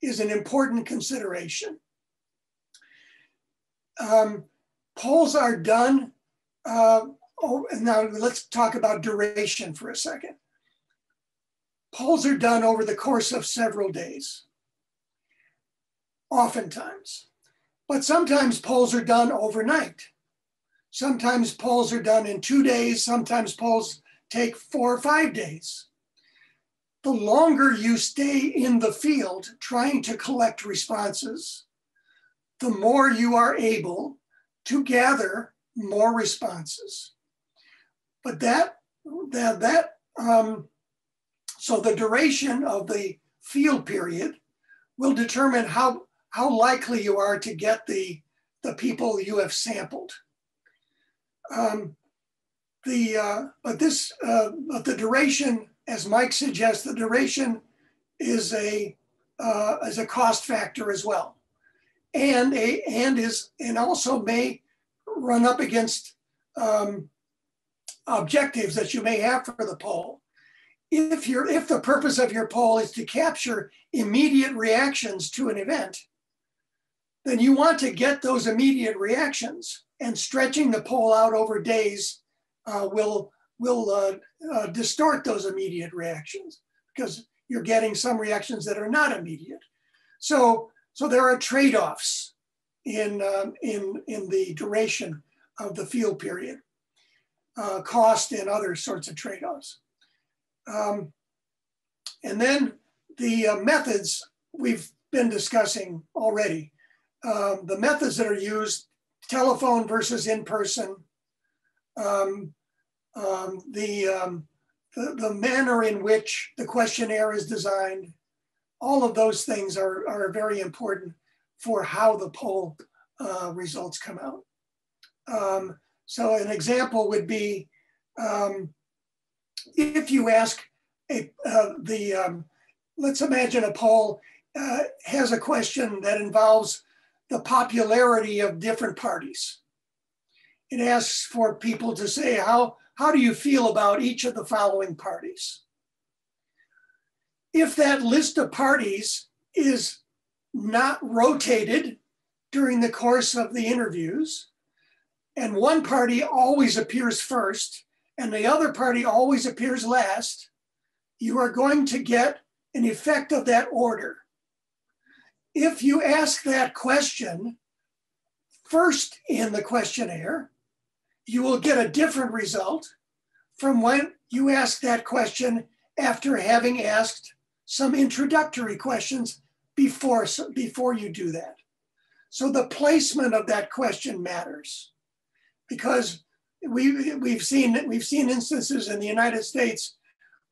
is an important consideration. Polls are done, now let's talk about duration for a second. Polls are done over the course of several days, oftentimes. But sometimes polls are done overnight. Sometimes polls are done in 2 days. Sometimes polls take 4 or 5 days. The longer you stay in the field trying to collect responses, the more you are able to gather more responses. But so the duration of the field period will determine how likely you are to get the people you have sampled. But the duration, as Mike suggests, the duration is a cost factor as well, and also may run up against objectives that you may have for the poll. If the purpose of your poll is to capture immediate reactions to an event, then you want to get those immediate reactions, and stretching the poll out over days will distort those immediate reactions because you're getting some reactions that are not immediate. So there are trade-offs in the duration of the field period, cost and other sorts of trade-offs. And then the methods we've been discussing already. The methods that are used, telephone versus in-person, the manner in which the questionnaire is designed, all of those things are very important for how the poll results come out. So an example would be if you ask let's imagine a poll has a question that involves the popularity of different parties. It asks for people to say, how do you feel about each of the following parties? If that list of parties is not rotated during the course of the interviews, and one party always appears first, and the other party always appears last, you are going to get an effect of that order. If you ask that question first in the questionnaire, you will get a different result from when you ask that question after having asked some introductory questions before you do that. So the placement of that question matters, because we've seen instances in the United States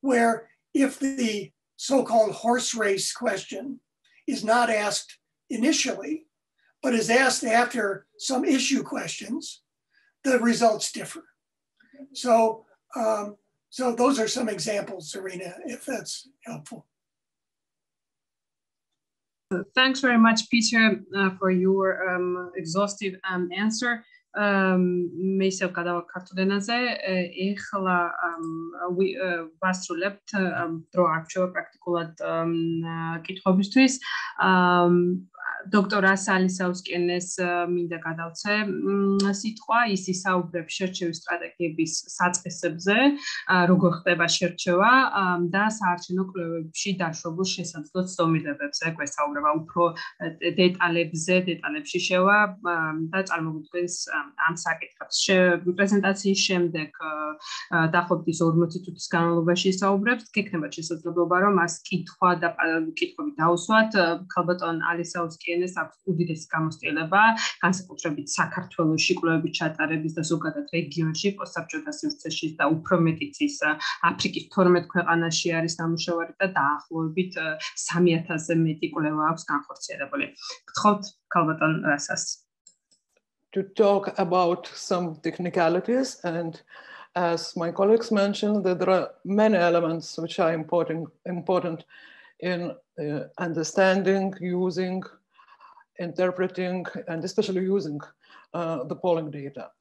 where if the so-called horse race question is not asked initially, but is asked after some issue questions, the results differ. So those are some examples, Serena, if that's helpful. Thanks very much, Peter, for your exhaustive answer. მე ისევ გადავაქართულ ენაზე, ეხლა ვასრულებთ დრო არჩევა პრაქტიკულად კითხვებისთვის. დოქტორ ასალისაუსკენეს მინდა გადავცე სიტყვა, ის ისაუბრებს შერჩევის სტრატეგიების საწყისებზე, როგორ ხდება შერჩევა და საარჩევნო კვლევებში დაშვებულ შესაძლო ცდომილებებზე. გვესაუბრება უფრო დეტალებში შევა და წარმოგვიდგენს ამ საკითხებს. პრეზენტაციის შემდეგ დაახლოებით 40 წუთის განმავლობაში ისაუბრებს. გექნება შესაძლებლობა, რომ მას კითხვები დაუსვათ. ქალბატონ ალისაუსკენეს აქვს უდიდესი გამოცდილება, განსაკუთრებით საქართველოში კვლევების ჩატარების და ზოგადად რეგიონში, პოსტსაბჭოთა სივრცეში და უფრო მეტიც ის აფრიკის 12 ქვეყანაში არის დამუშავარი და დაახლოებით 3000-ზე მეტი კვლევა აქვს განხორციელებული. გთხოვთ ქალბატონ რასას. To talk about some technicalities, and as my colleagues mentioned, that there are many elements which are important in understanding, using, interpreting, and especially using the polling data.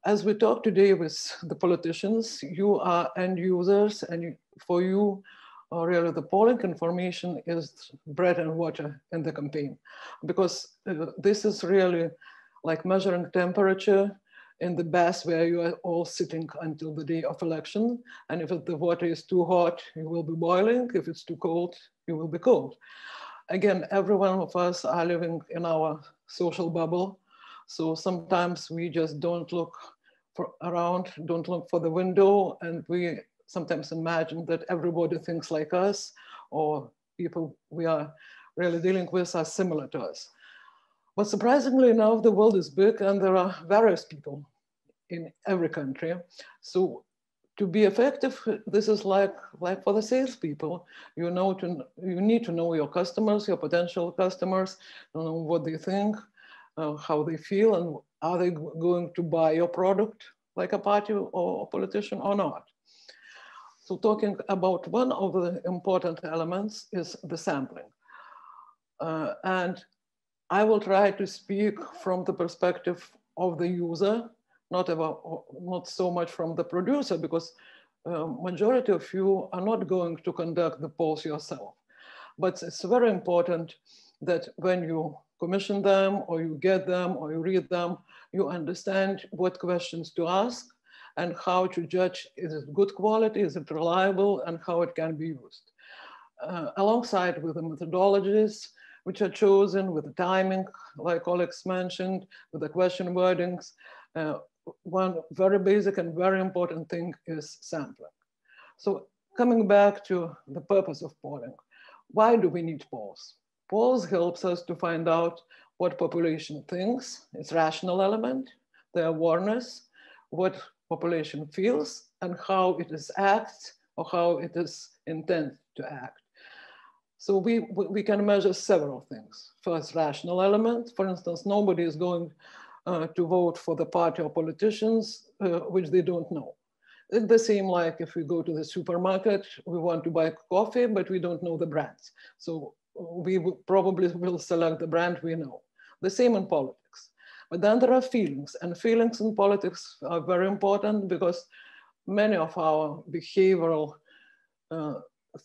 As we talk today with the politicians, you are end users, and for you, really the polling information is bread and water in the campaign, because this is really like measuring temperature in the bath where you are all sitting until the day of election. And if the water is too hot, you will be boiling. If it's too cold, you will be cold. Again, every one of us are living in our social bubble. So sometimes we just don't look around, don't look for the window, and we sometimes imagine that everybody thinks like us, or people we are really dealing with are similar to us. But surprisingly enough, the world is big and there are various people in every country. So to be effective, this is like for the salespeople. You need to know your customers, your potential customers, know what they think, how they feel, and are they going to buy your product like a party or a politician or not. So talking about one of the important elements is the sampling. And I will try to speak from the perspective of the user, not so much from the producer, because majority of you are not going to conduct the polls yourself. But it's very important that when you commission them, or you get them, or you read them, you understand what questions to ask and how to judge, is it good quality, is it reliable, and how it can be used. Alongside with the methodologies which are chosen, with the timing, like Alex mentioned, with the question wordings, one very basic and very important thing is sampling. So coming back to the purpose of polling, why do we need polls? Polls helps us to find out what population thinks, its rational element, the awareness, what population feels, and how it is acts or how it is intended to act. So we can measure several things. First, rational element. For instance, nobody is going to vote for the party or politicians which they don't know. It's the same like if we go to the supermarket, we want to buy coffee, but we don't know the brands. So we probably will select the brand we know. The same in politics. But then there are feelings, and feelings in politics are very important because many of our behavioral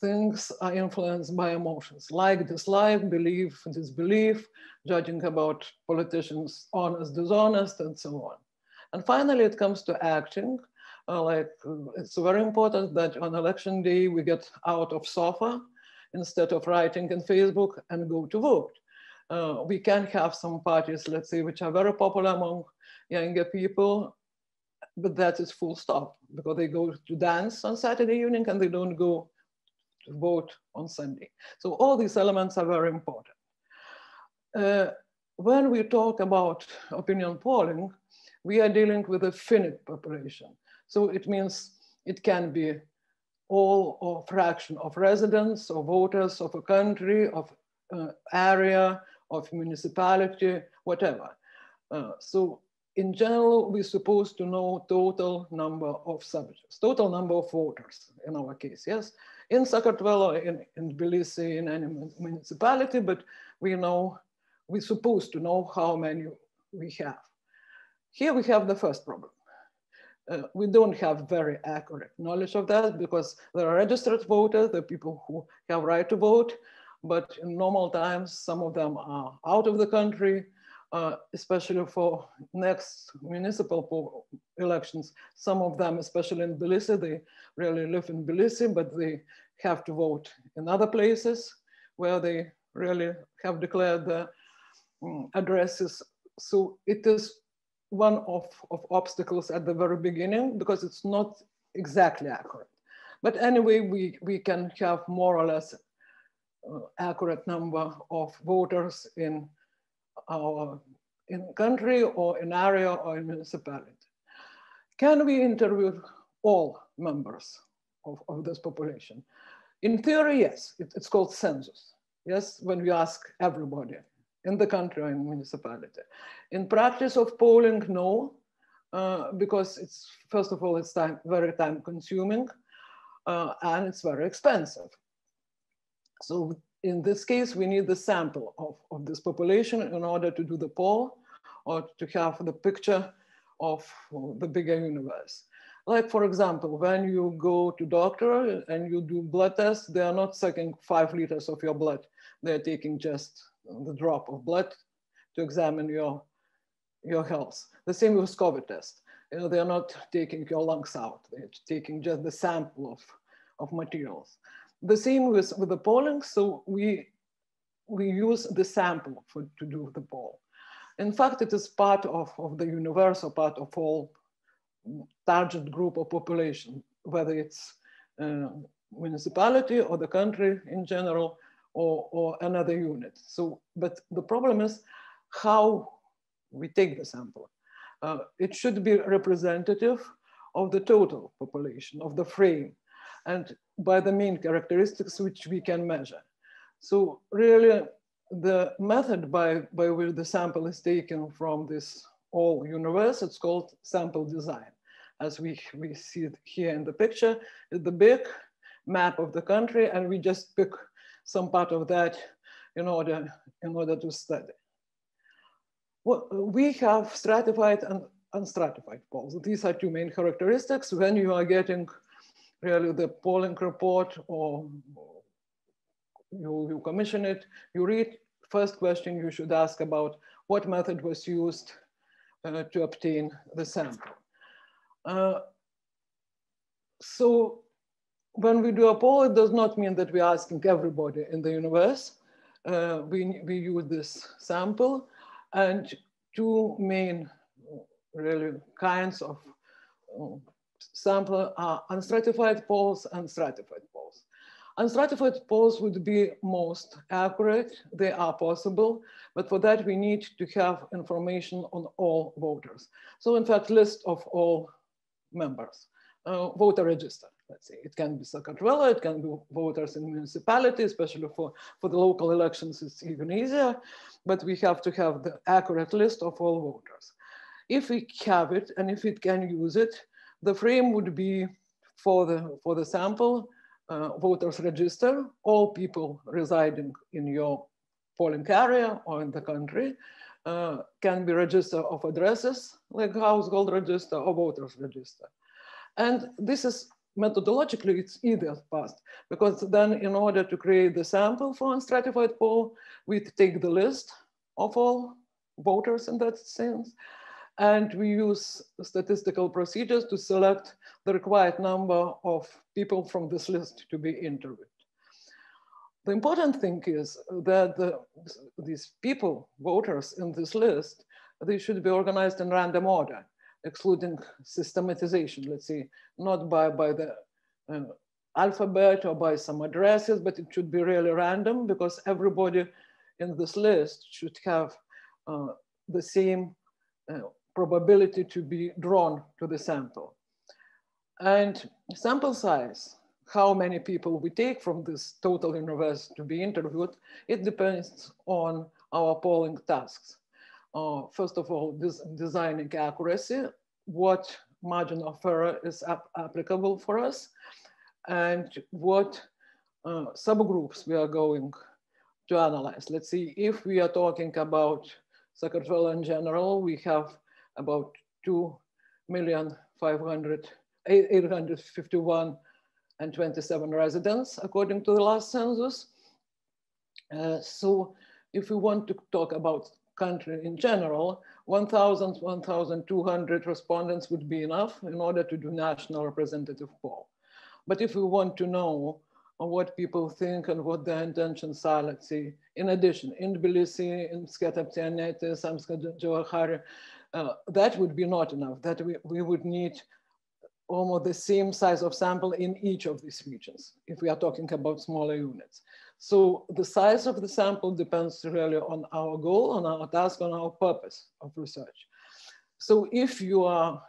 things are influenced by emotions, like dislike, belief, disbelief, judging about politicians honest, dishonest, and so on. And finally, it comes to acting. It's very important that on election day, we get out of sofa instead of writing in Facebook and go to vote. We can have some parties, let's say, which are very popular among younger people, but that is full stop because they go to dance on Saturday evening and they don't go to vote on Sunday. So all these elements are very important. When we talk about opinion polling, we are dealing with a finite population. So it means it can be all or fraction of residents or voters of a country, of area, of municipality, whatever. So in general, we're supposed to know total number of subjects, total number of voters in our case, yes? In Sakartvelo, in Tbilisi, in any municipality, but we're supposed to know how many we have. Here we have the first problem. We don't have very accurate knowledge of that because there are registered voters, the people who have right to vote, but in normal times, some of them are out of the country, especially for next municipal elections. Some of them, especially in Tbilisi, they really live in Tbilisi, but they have to vote in other places where they really have declared their addresses. So it is one of obstacles at the very beginning because it's not exactly accurate. But anyway, we can have more or less accurate number of voters in our country or in area or in municipality. Can we interview all members of this population? In theory, yes, it's called census. Yes, when we ask everybody in the country or in municipality. In practice of polling, no, because it's, first of all, it's very time consuming and it's very expensive. So in this case, we need the sample of this population in order to do the poll or to have the picture of the bigger universe. Like, for example, when you go to doctor and you do blood tests, they are not sucking 5 liters of your blood. They're taking just the drop of blood to examine your health. The same with COVID test. They're not taking your lungs out. They're taking just the sample of materials. The same with the polling. So we use the sample to do the poll. In fact, it is part of the universal part of all target group of population, whether it's municipality or the country in general or another unit. So, but the problem is how we take the sample. It should be representative of the total population, of the frame, and by the main characteristics which we can measure. So really, the method by which the sample is taken from this whole universe, it's called sample design. As we see it here in the picture, the big map of the country, and we just pick some part of that in order to study. Well, we have stratified and unstratified polls. These are two main characteristics. When you are getting really the polling report or you commission it, you read first question you should ask about what method was used to obtain the sample. So when we do a poll, it does not mean that we're asking everybody in the universe. We use this sample, and two main really kinds of sample are unstratified polls and stratified polls. Unstratified polls would be most accurate. They are possible, but for that we need to have information on all voters. So in fact, list of all members, voter register. Let's say it can be Sakartvelo, it can be voters in municipality, especially for the local elections, it's even easier, but we have to have the accurate list of all voters. If we have it, and if it can use it, the frame would be for the sample, voters register, all people residing in your polling area or in the country, can be register of addresses, like household register or voters register. And this is methodologically, it's easier past, because then in order to create the sample for unstratified poll, we take the list of all voters in that sense, and we use statistical procedures to select the required number of people from this list to be interviewed. The important thing is that these people, voters in this list, they should be organized in random order, excluding systematization, let's say, not by the alphabet or by some addresses, but it should be really random, because everybody in this list should have the same probability to be drawn to the sample. And sample size, how many people we take from this total universe to be interviewed, it depends on our polling tasks. First of all, designing accuracy, what margin of error is applicable for us, and what subgroups we are going to analyze. Let's see, if we are talking about Sakartvelo in general, we have about 2,851,027 residents, according to the last census. So if we want to talk about country in general, 1,000, 1,200 respondents would be enough in order to do national representative poll. But if we want to know what people think and what their intentions are, let's say, in addition, in Tbilisi, in Sketaptianeti, Samska-Johari, that would be not enough. That we would need almost the same size of sample in each of these regions, if we are talking about smaller units. So the size of the sample depends really on our goal, on our task, on our purpose of research. So if you are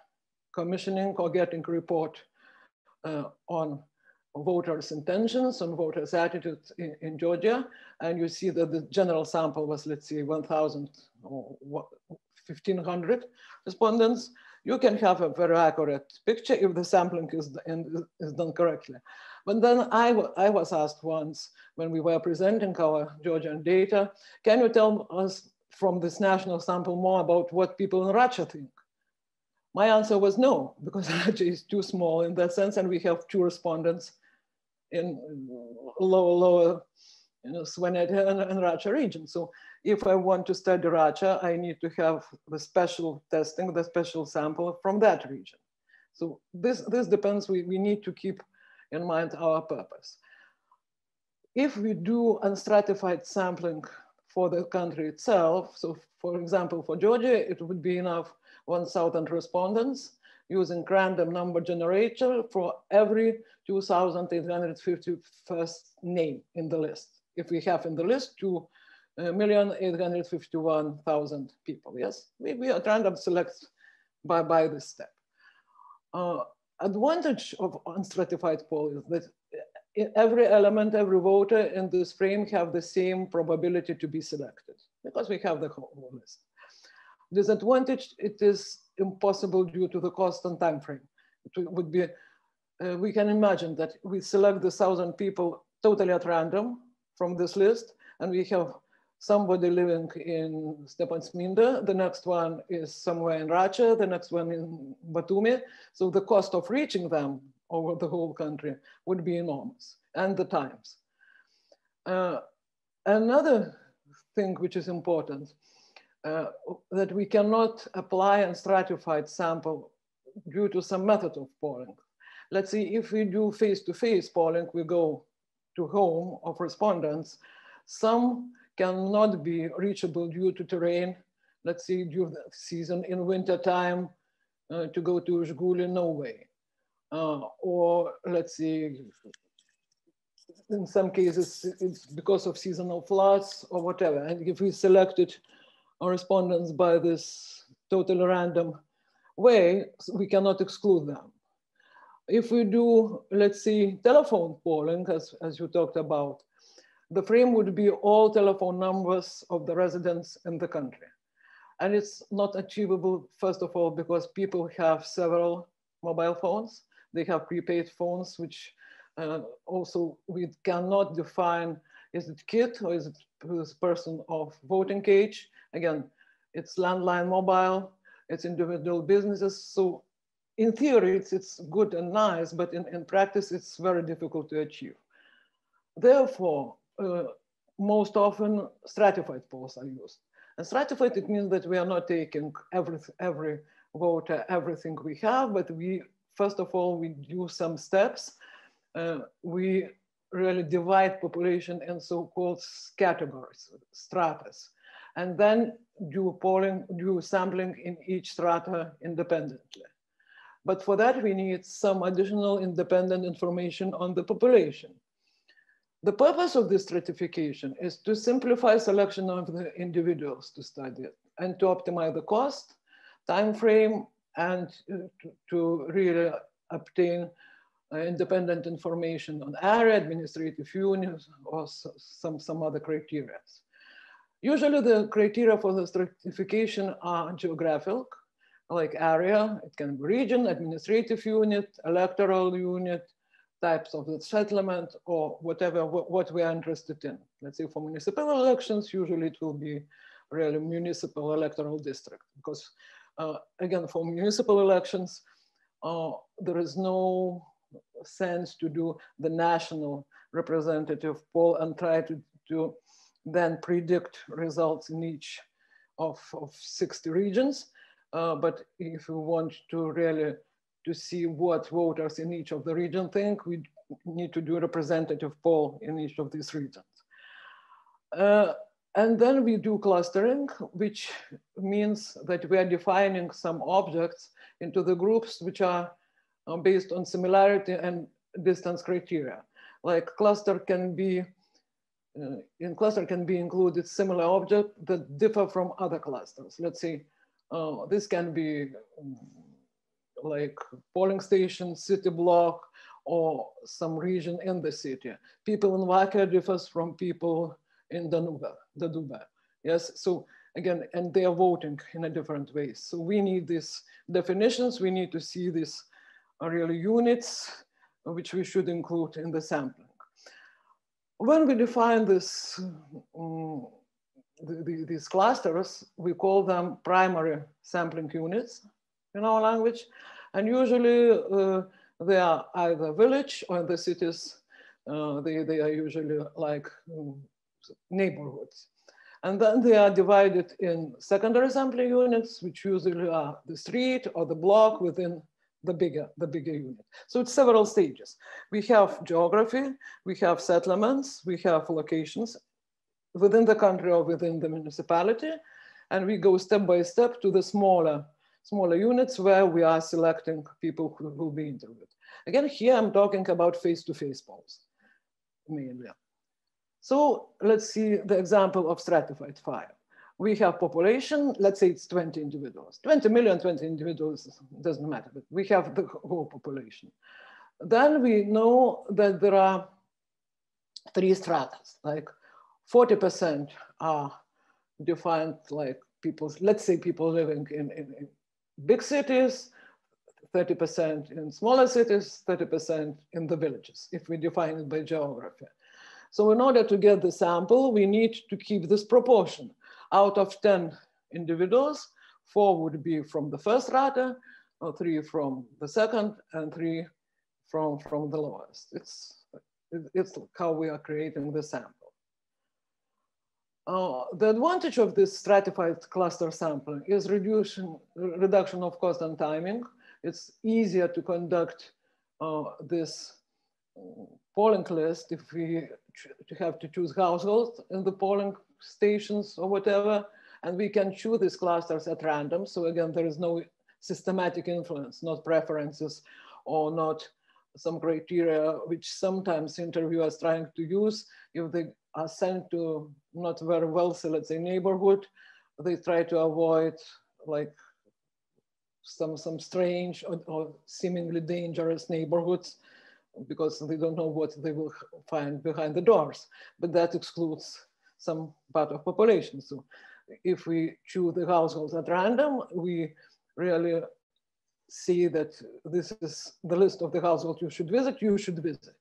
commissioning or getting a report on voters' intentions, on voters' attitudes in Georgia, and you see that the general sample was, let's say, 1,000 or 1,500 respondents, you can have a very accurate picture if the sampling is done correctly. But then I was asked once when we were presenting our Georgian data, can you tell us from this national sample more about what people in Russia think? My answer was no, because Russia is too small in that sense, and we have 2 respondents in lower Svaneti and Russia region. So if I want to study Russia, I need to have the special testing, the special sample from that region. So this depends, we need to keep in mind our purpose. If we do unstratified sampling for the country itself, so for example, for Georgia, it would be enough 1,000 respondents using random number generator for every 2,851st name in the list. If we have in the list 2,851,000 people, yes? We at random select by this step. Advantage of unstratified poll is that every element, every voter in this frame have the same probability to be selected, because we have the whole list. Disadvantage, it is impossible due to the cost and time frame. It would be, we can imagine that we select the 1,000 people totally at random from this list, and we have somebody living in Stepantsminda, the next one is somewhere in Russia, the next one in Batumi. So the cost of reaching them over the whole country would be enormous, and the times. Another thing which is important, that we cannot apply a stratified sample due to some method of polling. Let's see, if we do face-to-face polling, we go to home of respondents. Some cannot be reachable due to terrain. Let's see, during the season in winter time, to go to Zhguli, no way. Or let's see, in some cases, it's because of seasonal floods or whatever. And if we selected our respondents by this totally random way, we cannot exclude them. If we do, let's see, telephone polling, as you talked about, the frame would be all telephone numbers of the residents in the country. And it's not achievable, first of all, because people have several mobile phones. They have prepaid phones, which also we cannot define, is it kid or is it this person of voting age? Again, it's landline mobile, it's individual businesses. So in theory, it's good and nice, but in practice, it's very difficult to achieve. Therefore, most often stratified polls are used. And stratified, it means that we are not taking every voter, everything we have, but we, first of all, we do some steps. We really divide population in so-called categories, stratas, and then do polling, do sampling in each strata independently. But for that, we need some additional independent information on the population. The purpose of this stratification is to simplify selection of the individuals to study it and to optimize the cost, time frame, and to really obtain independent information on area, administrative units, or some other criteria. Usually the criteria for the stratification are geographic, like area, it can be region, administrative unit, electoral unit, types of the settlement, or whatever, what we are interested in. Let's say for municipal elections, usually it will be really municipal electoral district, because again, for municipal elections, there is no sense to do the national representative poll and try to then predict results in each of 60 regions. But if we want to really to see what voters in each of the region think, we need to do a representative poll in each of these regions. And then we do clustering, which means that we are defining some objects into the groups which are based on similarity and distance criteria. Like cluster can be, in cluster can be included similar objects that differ from other clusters. Let's say this can be like polling station, city block, or some region in the city. People in Vakia differs from people in Danuba. Yes, so again, and they are voting in a different ways. So we need these definitions. We need to see these real units, which we should include in the sampling. When we define this, these clusters, we call them primary sampling units in our language. And usually they are either village or in the cities, they are usually like neighborhoods. And then they are divided in secondary sampling units, which usually are the street or the block within the bigger unit. So it's several stages. We have geography, we have settlements, we have locations within the country or within the municipality. And we go step by step to the smaller units where we are selecting people who will be interviewed. Again, here I'm talking about face-to-face polls mainly. So let's see the example of stratified file. We have population, let's say it's 20 individuals. 20 million, 20 individuals, doesn't matter, but we have the whole population. Then we know that there are 3 stratas, like 40% are defined like people, let's say people living in big cities, 30% in smaller cities, 30% in the villages, if we define it by geography. So in order to get the sample, we need to keep this proportion. Out of 10 individuals, 4 would be from the first strata, 3 from the second, and 3 from the lowest. It's how we are creating the sample. The advantage of this stratified cluster sampling is reduction of cost and timing. It's easier to conduct this polling list if we have to choose households in the polling stations or whatever, and we can choose these clusters at random. So again, there is no systematic influence, not preferences or not some criteria which sometimes interviewers trying to use. If they are sent to not very wealthy, let's say, neighborhood, they try to avoid like some strange or seemingly dangerous neighborhoods because they don't know what they will find behind the doors, but that excludes some part of population. So if we choose the households at random, we really see that this is the list of the households you should visit.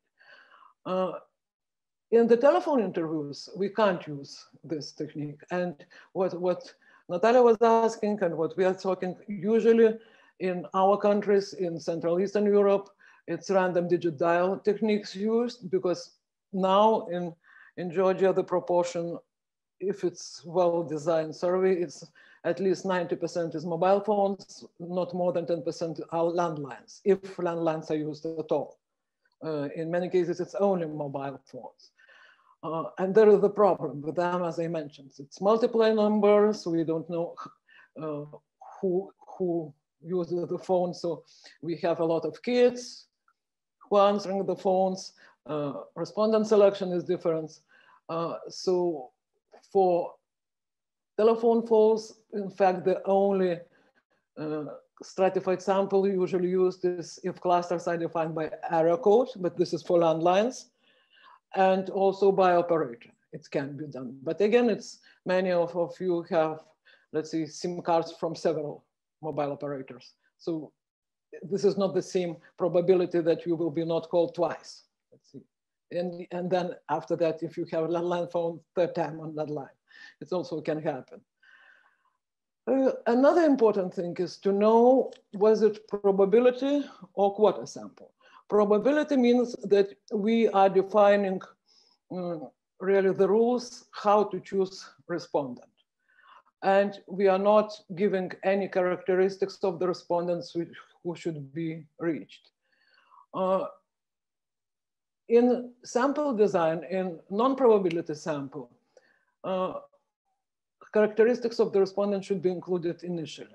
In the telephone interviews, we can't use this technique. And what Natalia was asking and what we are talking, usually in our countries, in Central Eastern Europe, it's random digit dial techniques used, because now in Georgia, the proportion, if it's well-designed survey, it's at least 90% is mobile phones, not more than 10% are landlines, if landlines are used at all. In many cases, it's only mobile phones. And there is the problem with them, as I mentioned. It's multiply numbers. We don't know who uses the phone. So we have a lot of kids who are answering the phones. Respondent selection is different. So for telephone phones, in fact, the only stratified sample usually used is if clusters are defined by area code, but this is for landlines, and also by operator. It can be done. But again, it's many of you have, let's say, SIM cards from several mobile operators. So this is not the same probability that you will be not called twice. Let's see. And then after that, if you have a landline phone, third time on that line, it also can happen. Another important thing is to know, was it probability or quota sample? Probability means that we are defining really the rules how to choose respondent. And we are not giving any characteristics of the respondents who should be reached. In sample design, in non-probability sample, characteristics of the respondent should be included initially.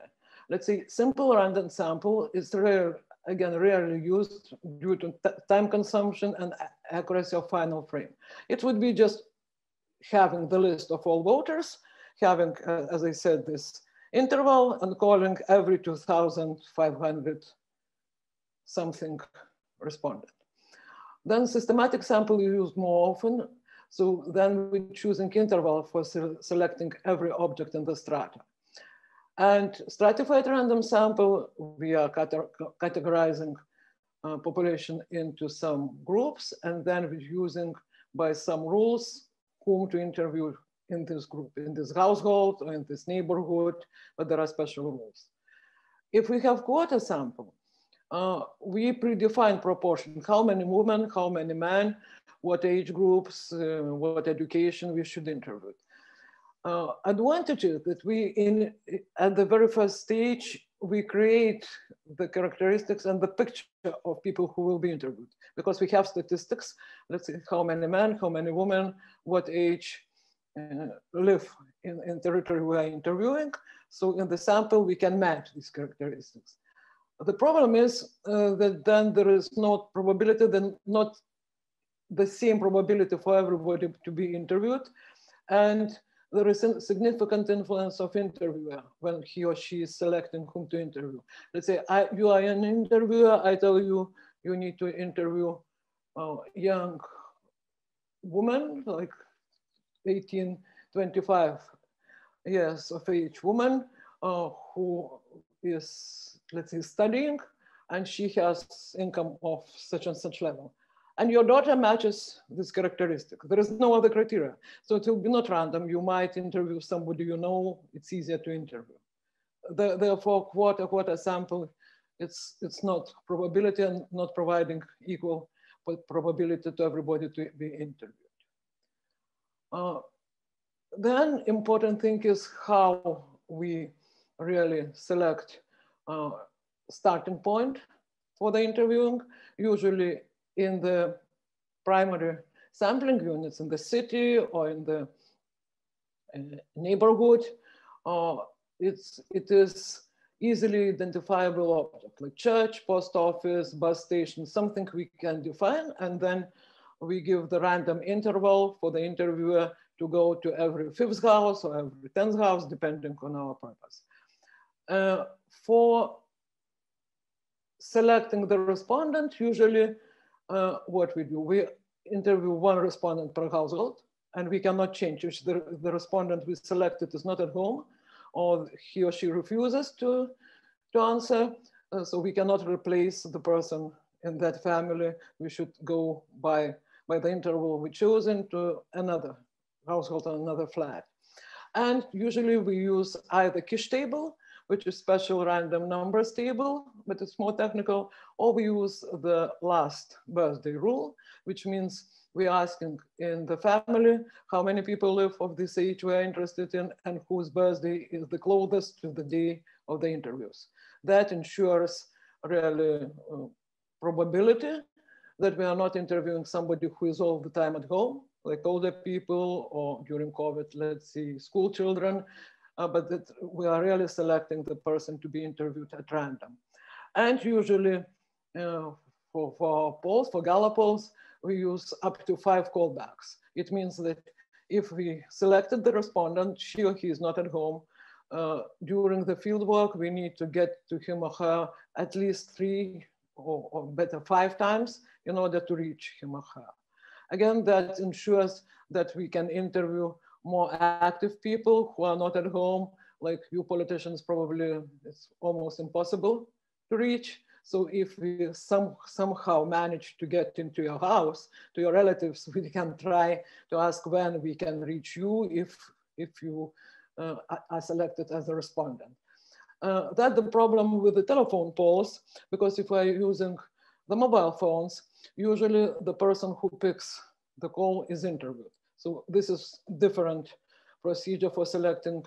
Let's say simple random sample is rarely used due to time consumption and accuracy of final frame. It would be just having the list of all voters, having, as I said, this interval and calling every 2,500 something respondent. Then systematic sample is used more often. So then we're choosing interval for selecting every object in the strata. And stratified random sample, we are categorizing population into some groups, and then we're using by some rules whom to interview in this group, in this household or in this neighborhood, but there are special rules. If we have quota sample, we predefine proportion, how many women, how many men, what age groups, what education we should interview. Advantage is that we, at the very first stage, we create the characteristics and the picture of people who will be interviewed, because we have statistics. Let's see how many men, how many women, what age live in territory we are interviewing. So in the sample, we can match these characteristics. The problem is that then there is no probability, then not the same probability for everybody to be interviewed. And there is a significant influence of interviewer when he or she is selecting whom to interview. Let's say you are an interviewer, I tell you, you need to interview a young woman, like 18, 25 years of age woman who is, let's say, studying, and she has income of such and such level. And your daughter matches this characteristic. There is no other criteria. So it will be not random. You might interview somebody you know, it's easier to interview. Therefore, quota sample, it's not probability and not providing equal probability to everybody to be interviewed. Then important thing is how we really select starting point for the interviewing, usually in the primary sampling units in the city or in the neighborhood. It is easily identifiable object like church, post office, bus station, something we can define, and then we give the random interval for the interviewer to go to every 5th house or every 10th house, depending on our purpose. For selecting the respondent, usually what we do, we interview one respondent per household, and we cannot change if the respondent we selected is not at home, or he or she refuses to answer. So we cannot replace the person in that family. We should go by the interval we chosen to another household or another flat. And usually we use either Kish table, which is special random numbers table, but it's more technical, or we use the last birthday rule, which means we're asking in the family how many people live of this age we're interested in and whose birthday is the closest to the day of the interviews. That ensures really probability that we are not interviewing somebody who is all the time at home, like older people, or during COVID, let's see, school children, but that we are really selecting the person to be interviewed at random. And usually for our polls, for Gallup polls, we use up to 5 callbacks. It means that if we selected the respondent, she or he is not at home, during the field work, we need to get to him or her at least 3 or better 5 times in order to reach him or her. Again, that ensures that we can interview more active people who are not at home, like you politicians probably, it's almost impossible to reach. So if we somehow manage to get into your house, to your relatives, we can try to ask when we can reach you if you are selected as a respondent. That's the problem with the telephone polls, because if we're using the mobile phones, usually the person who picks the call is interviewed. So this is different procedure for selecting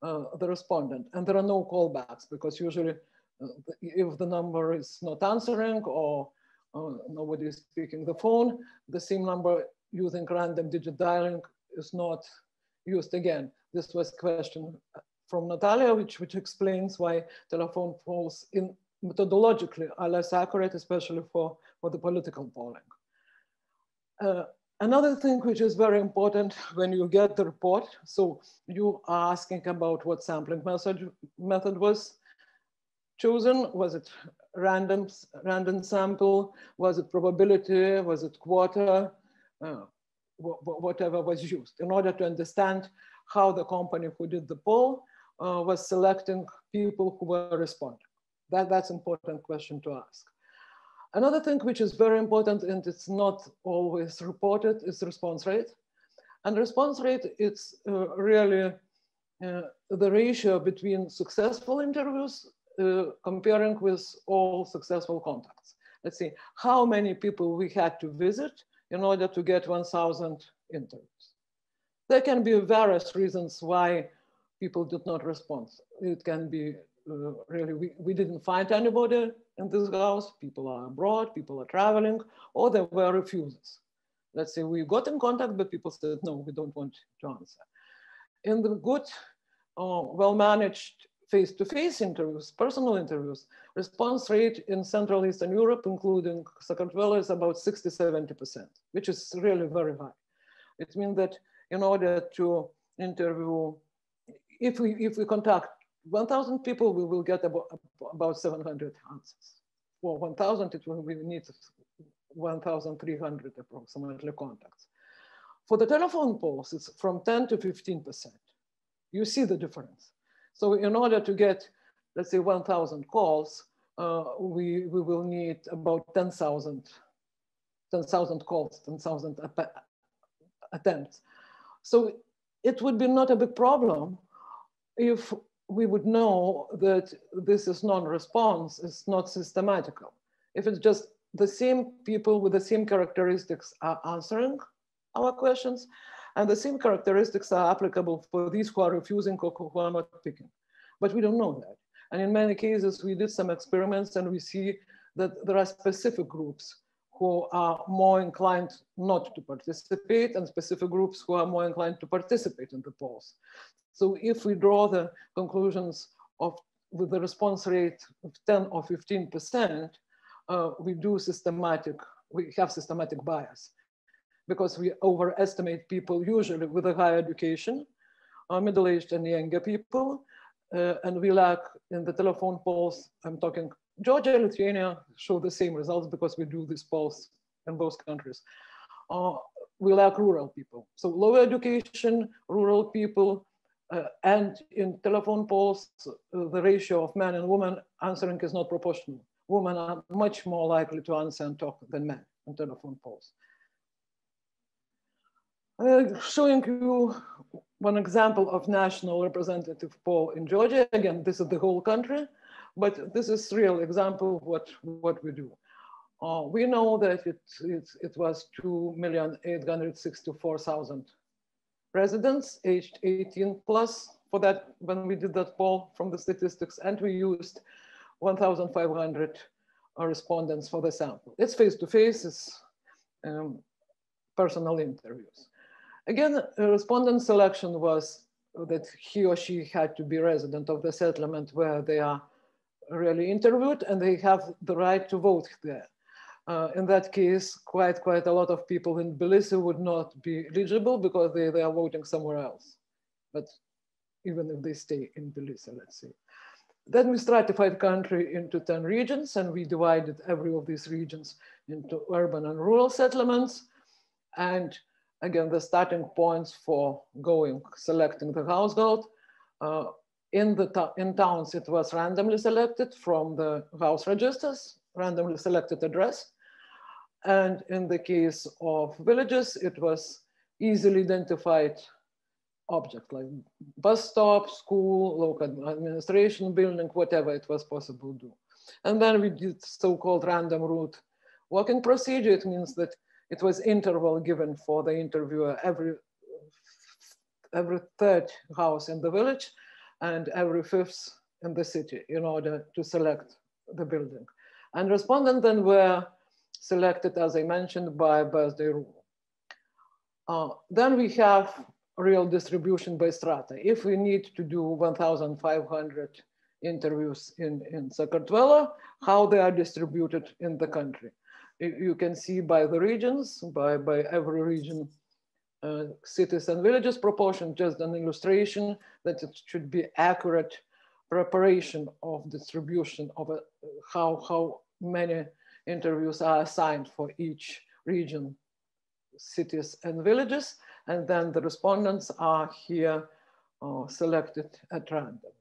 the respondent. And there are no callbacks, because usually if the number is not answering or nobody is picking the phone, the same number using random digit dialing is not used again. This was a question from Natalia, which explains why telephone polls methodologically are less accurate, especially for the political polling. Another thing which is very important when you get the report, so you are asking about what sampling method was chosen. Was it random sample? Was it probability? Was it quarter? Whatever was used, in order to understand how the company who did the poll was selecting people who were responding. That's an important question to ask. Another thing which is very important, and it's not always reported, is response rate. And response rate, it's really the ratio between successful interviews comparing with all successful contacts. Let's see, how many people we had to visit in order to get 1,000 interviews. There can be various reasons why people did not respond. It can be really, we didn't find anybody in this house, people are abroad, people are traveling, or there were refuses. Let's say we got in contact, but people said, no, we don't want to answer. In the good, well-managed face-to-face interviews, personal interviews, response rate in Central Eastern Europe, including Sakartvelo, is about 60–70%, which is really very high. It means that in order to interview, if we contact 1,000 people, we will get about 700 answers. For 1,000, we need 1,300 approximately contacts. For the telephone polls, it's from 10 to 15%. You see the difference. So in order to get, let's say, 1,000 calls, we will need about 10,000 calls, 10,000 attempts. So it would be not a big problem if we would know that this is non-response, it's not systematical. If it's just the same people with the same characteristics are answering our questions, And the same characteristics are applicable for these who are refusing or who are not picking. But we don't know that. And in many cases, we did some experiments and we see that there are specific groups who are more inclined not to participate and specific groups who are more inclined to participate in the polls. So if we draw the conclusions of with the response rate of 10 or 15%, we have systematic bias because we overestimate people usually with a higher education, middle-aged and younger people, and we lack in the telephone polls, I'm talking Georgia and Lithuania show the same results because we do these polls in both countries. We lack rural people. So lower education, rural people, and in telephone polls, the ratio of men and women answering is not proportional. Women are much more likely to answer and talk than men in telephone polls. Showing you one example of national representative poll in Georgia. Again, this is the whole country, but this is real example of what we do. We know that it was 2,864,000 residents aged 18 plus for that when we did that poll from the statistics, and we used 1,500 respondents for the sample. It's face-to-face, it's personal interviews. Again, respondent selection was that he or she had to be resident of the settlement where they are really interviewed, and they have the right to vote there. In that case, quite a lot of people in Tbilisi would not be eligible because they are voting somewhere else. But even if they stay in Tbilisi, let's say. Then we stratified country into 10 regions, and we divided every of these regions into urban and rural settlements. And again, the starting points for selecting the household. In towns, it was randomly selected from the house registers, randomly selected address. And in the case of villages, it was easily identified object like bus stop, school, local administration building, whatever it was possible to do. And then we did so-called random route walking procedure. It means that it was interval given for the interviewer every third house in the village and every fifth in the city in order to select the building. And respondents then were selected, as I mentioned, by birthday rule. Then we have real distribution by strata. If we need to do 1,500 interviews in Sakartvelo, how they are distributed in the country. You can see by the regions, by every region, cities and villages proportion, just an illustration that it should be accurate preparation of distribution of how many interviews are assigned for each region, cities and villages. And then the respondents are here selected at random.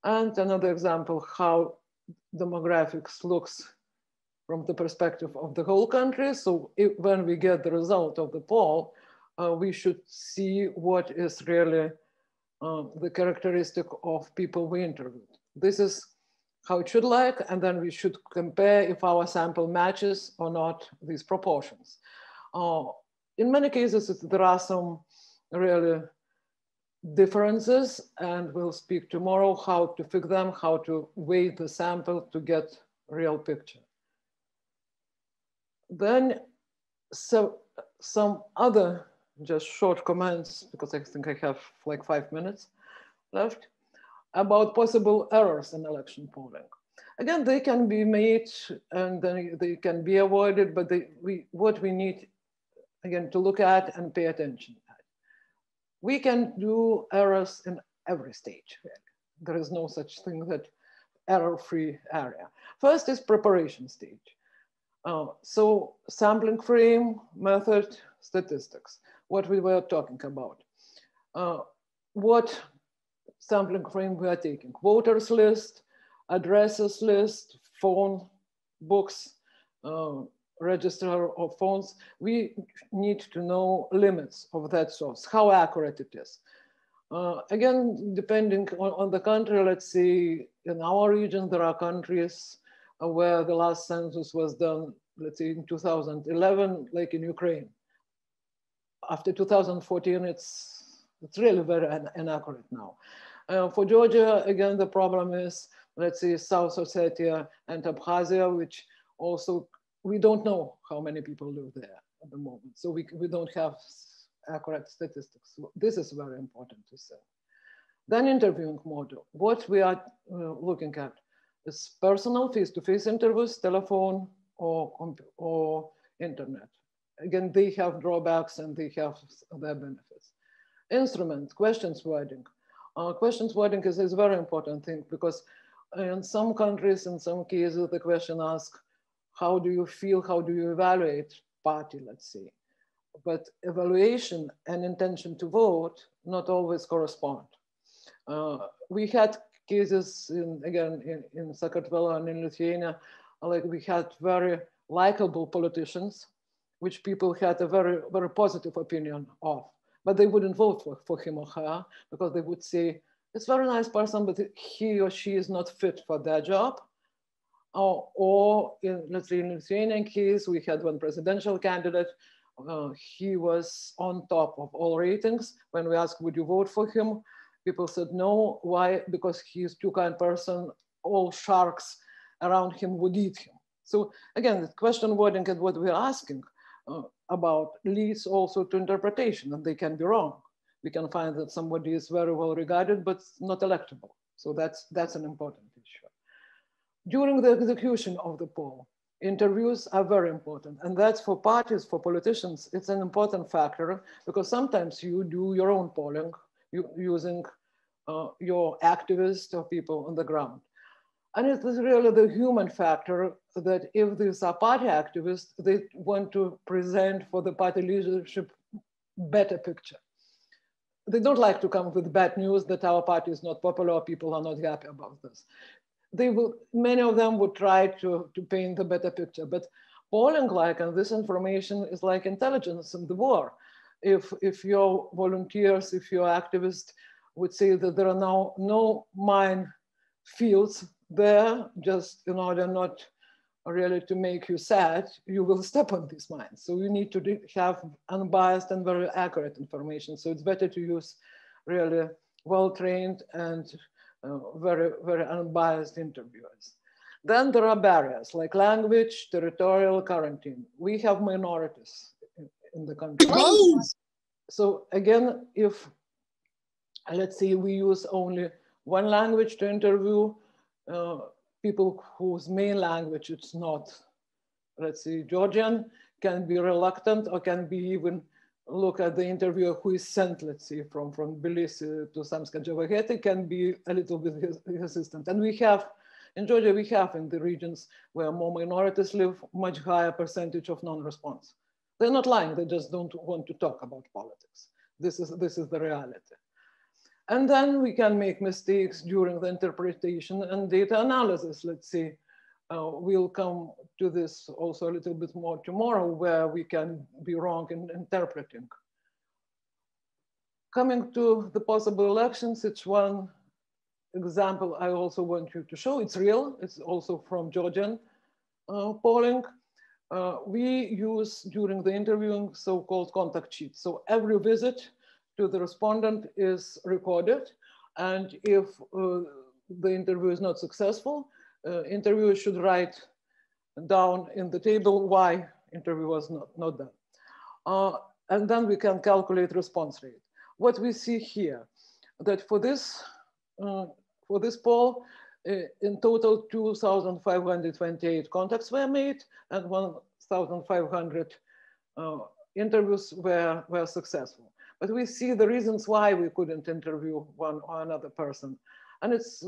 And another example, how demographics looks from the perspective of the whole country. So when we get the result of the poll, we should see what is really the characteristic of people we interviewed. This is how it should look, and then we should compare if our sample matches or not these proportions. In many cases, there are some really differences, and we'll speak tomorrow how to fix them, how to weigh the sample to get real picture. Then some other just short comments, because I think I have like 5 minutes left, about possible errors in election polling. Again, they can be made and then they can be avoided, but what we need, again, to look at and pay attention at. We can do errors in every stage. There is no such thing that error-free area. First is preparation stage. So sampling frame, method, statistics, what we were talking about. What sampling frame we are taking? Voters list, addresses list, phone books, register of phones. We need to know limits of that source, how accurate it is. Again, depending on the country, let's say in our region, there are countries where the last census was done, let's say in 2011, like in Ukraine. after 2014, it's really very inaccurate now. For Georgia, again, the problem is, let's say, South Ossetia and Abkhazia, which also, we don't know how many people live there at the moment. So we don't have accurate statistics. This is very important to say. Then interviewing model. What we are looking at is personal face-to-face interviews, telephone, or internet. Again, they have drawbacks and they have their benefits. Instrument, questions wording. Questions wording is a very important thing because in some countries, in some cases, the question asks, how do you feel, how do you evaluate party, let's say. But evaluation and intention to vote not always correspond. We had cases, in Sakartvelo and in Lithuania, like we had very likable politicians, which people had a very, very positive opinion of, but they wouldn't vote for him or her because they would say, it's a very nice person, but he or she is not fit for their job. Or let's say in the Lithuanian case, we had one presidential candidate. He was on top of all ratings. When we asked, would you vote for him? People said no. Why? Because he's too kind person. All sharks around him would eat him. So again, the question wording and what we're asking about leads also to interpretation, and they can be wrong. We can find that somebody is very well regarded, but not electable. So that's an important issue. During the execution of the poll, interviews are very important. And that's for parties, for politicians, it's an important factor because sometimes you do your own polling using your activists or people on the ground. And it is really the human factor that if these are party activists, they want to present for the party leadership better picture. They don't like to come with bad news that our party is not popular, people are not happy about this. Many of them would try to paint the better picture, but polling and this information is like intelligence in the war. If your volunteers, if your activists would say that there are now no minefields there, just in order not really to make you sad, you will step on these mines. So you need to have unbiased and very accurate information. So it's better to use really well-trained and very, very unbiased interviewers. Then there are barriers like language, territorial, quarantine. We have minorities in the country. So again, if let's say we use only one language to interview people whose main language is not, let's say, Georgian, can be reluctant or can be even look at the interviewer who is sent, let's say, from Tbilisi to Samska Javaheti, can be a little bit hesitant. And we have, in Georgia, we have in the regions where more minorities live, much higher percentage of non-response. They're not lying, they just don't want to talk about politics. This is the reality. And then we can make mistakes during the interpretation and data analysis, let's say. We'll come to this also a little bit more tomorrow, where we can be wrong in interpreting. Coming to the possible elections, it's one example I also want you to show. It's real, it's also from Georgian polling. We use during the interviewing so-called contact sheets. So every visit to the respondent is recorded. And if the interview is not successful, interviewers should write down in the table why interview was not done. And then we can calculate response rate. What we see here, that for this poll, in total 2,528 contacts were made and 1,500 interviews were successful. But we see the reasons why we couldn't interview one or another person. And it's,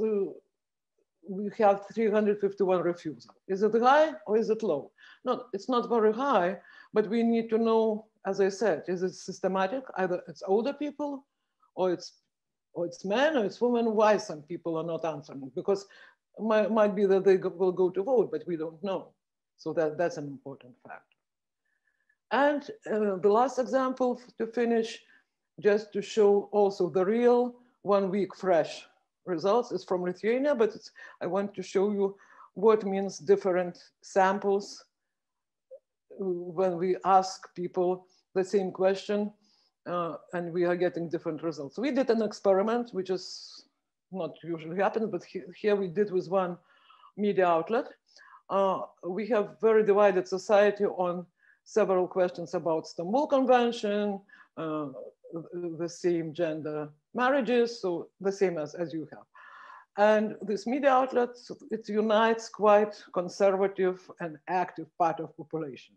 we have 351 refusals. Is it high or is it low? No, it's not very high, but we need to know, as I said, is it systematic? Either it's older people or it's men or it's women. Why some people are not answering? Because it might be that they will go to vote, but we don't know. So that's an important factor. And the last example to finish, just to show also the real 1 week fresh results is from Lithuania, but I want to show you what means different samples when we ask people the same question and we are getting different results. We did an experiment, which is not usually happens, but here we did with one media outlet. We have very divided society on several questions about Istanbul Convention, the same gender marriages, so the same as you have. And this media outlet, it unites quite conservative and active part of population.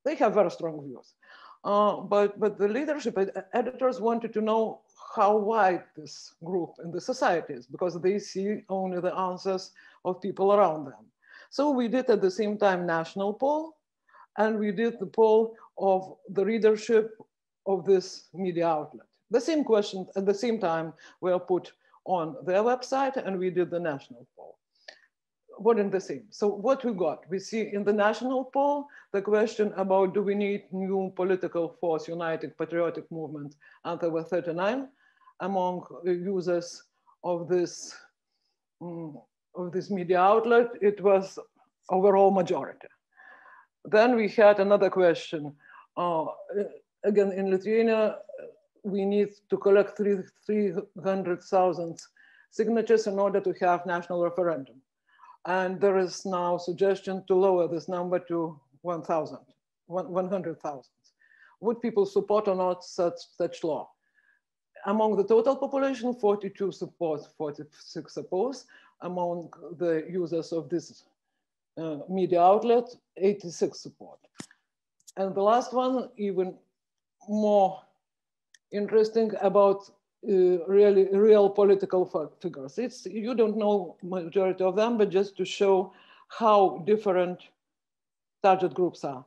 They have very strong views. But the leadership editors wanted to know how wide this group in the society is, because they see only the answers of people around them. So we did at the same time national poll, and we did the poll of the readership of this media outlet. The same questions at the same time were put on their website, and we did the national poll. What in the same? So what we got? We see in the national poll, the question about do we need new political force, united patriotic movement, and there were 39 among users of this media outlet. It was overall majority. Then we had another question. Again, in Lithuania, we need to collect 300,000 signatures in order to have national referendum. And there is now suggestion to lower this number to 100,000. Would people support or not such law? Among the total population, 42 support, 46 oppose. Among the users of this media outlet, 86 support. And the last one, even more interesting, about real political figures. You don't know majority of them, but just to show how different target groups are.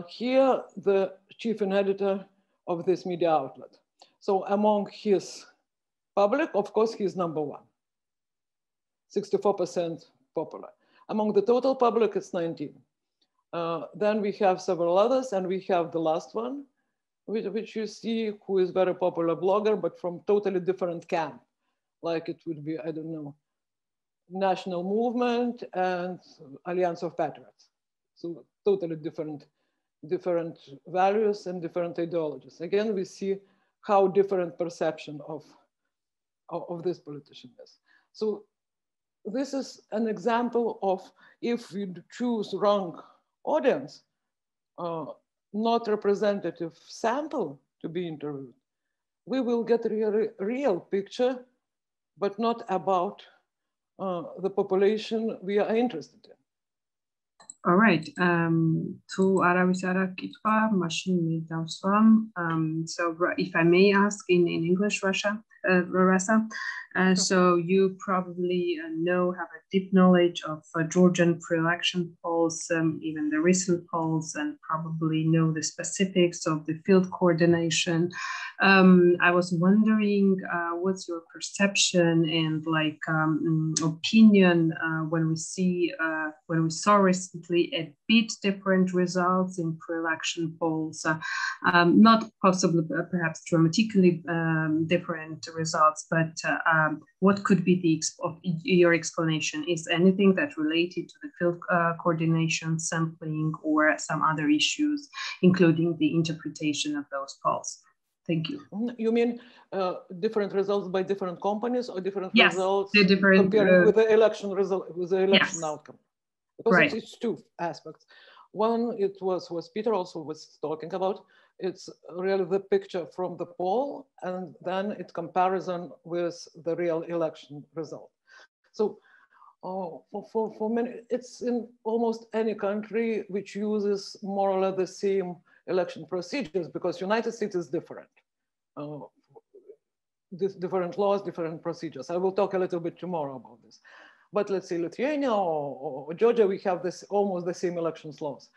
Here, the chief and editor of this media outlet. So among his public, of course, he's number one, 64% popular. Among the total public, it's 19. Then we have several others, and we have the last one, which you see, who is very popular blogger, but from totally different camp. Like it would be, I don't know, National Movement and Alliance of Patriots. So totally different values and different ideologies. Again, we see how different perception of this politician is. So this is an example of if we choose wrong audience, not representative sample to be interviewed, we will get a real picture, but not about the population we are interested in. All right. To aravis ara kitva, machine midavsvam. So if I may ask in English, Rasa, so you probably have a deep knowledge of Georgian pre-election polls, even the recent polls, and probably know the specifics of the field coordination. I was wondering, what's your perception and opinion when we saw recently a bit different results in pre-election polls, not possibly perhaps dramatically different results, but what could be your explanation? Is anything that related to the field coordination, sampling, or some other issues, including the interpretation of those polls? Thank you. You mean different results by different companies, or different results compared with the election result, with the election outcome? Because right. It's two aspects. One, it was Peter also was talking about. It's really the picture from the poll, and then it's comparison with the real election result. So for many, it's in almost any country which uses more or less the same election procedures, because United States is different. Different laws, different procedures. I will talk a little bit tomorrow about this. But let's say Lithuania or Georgia, we have this almost the same elections laws.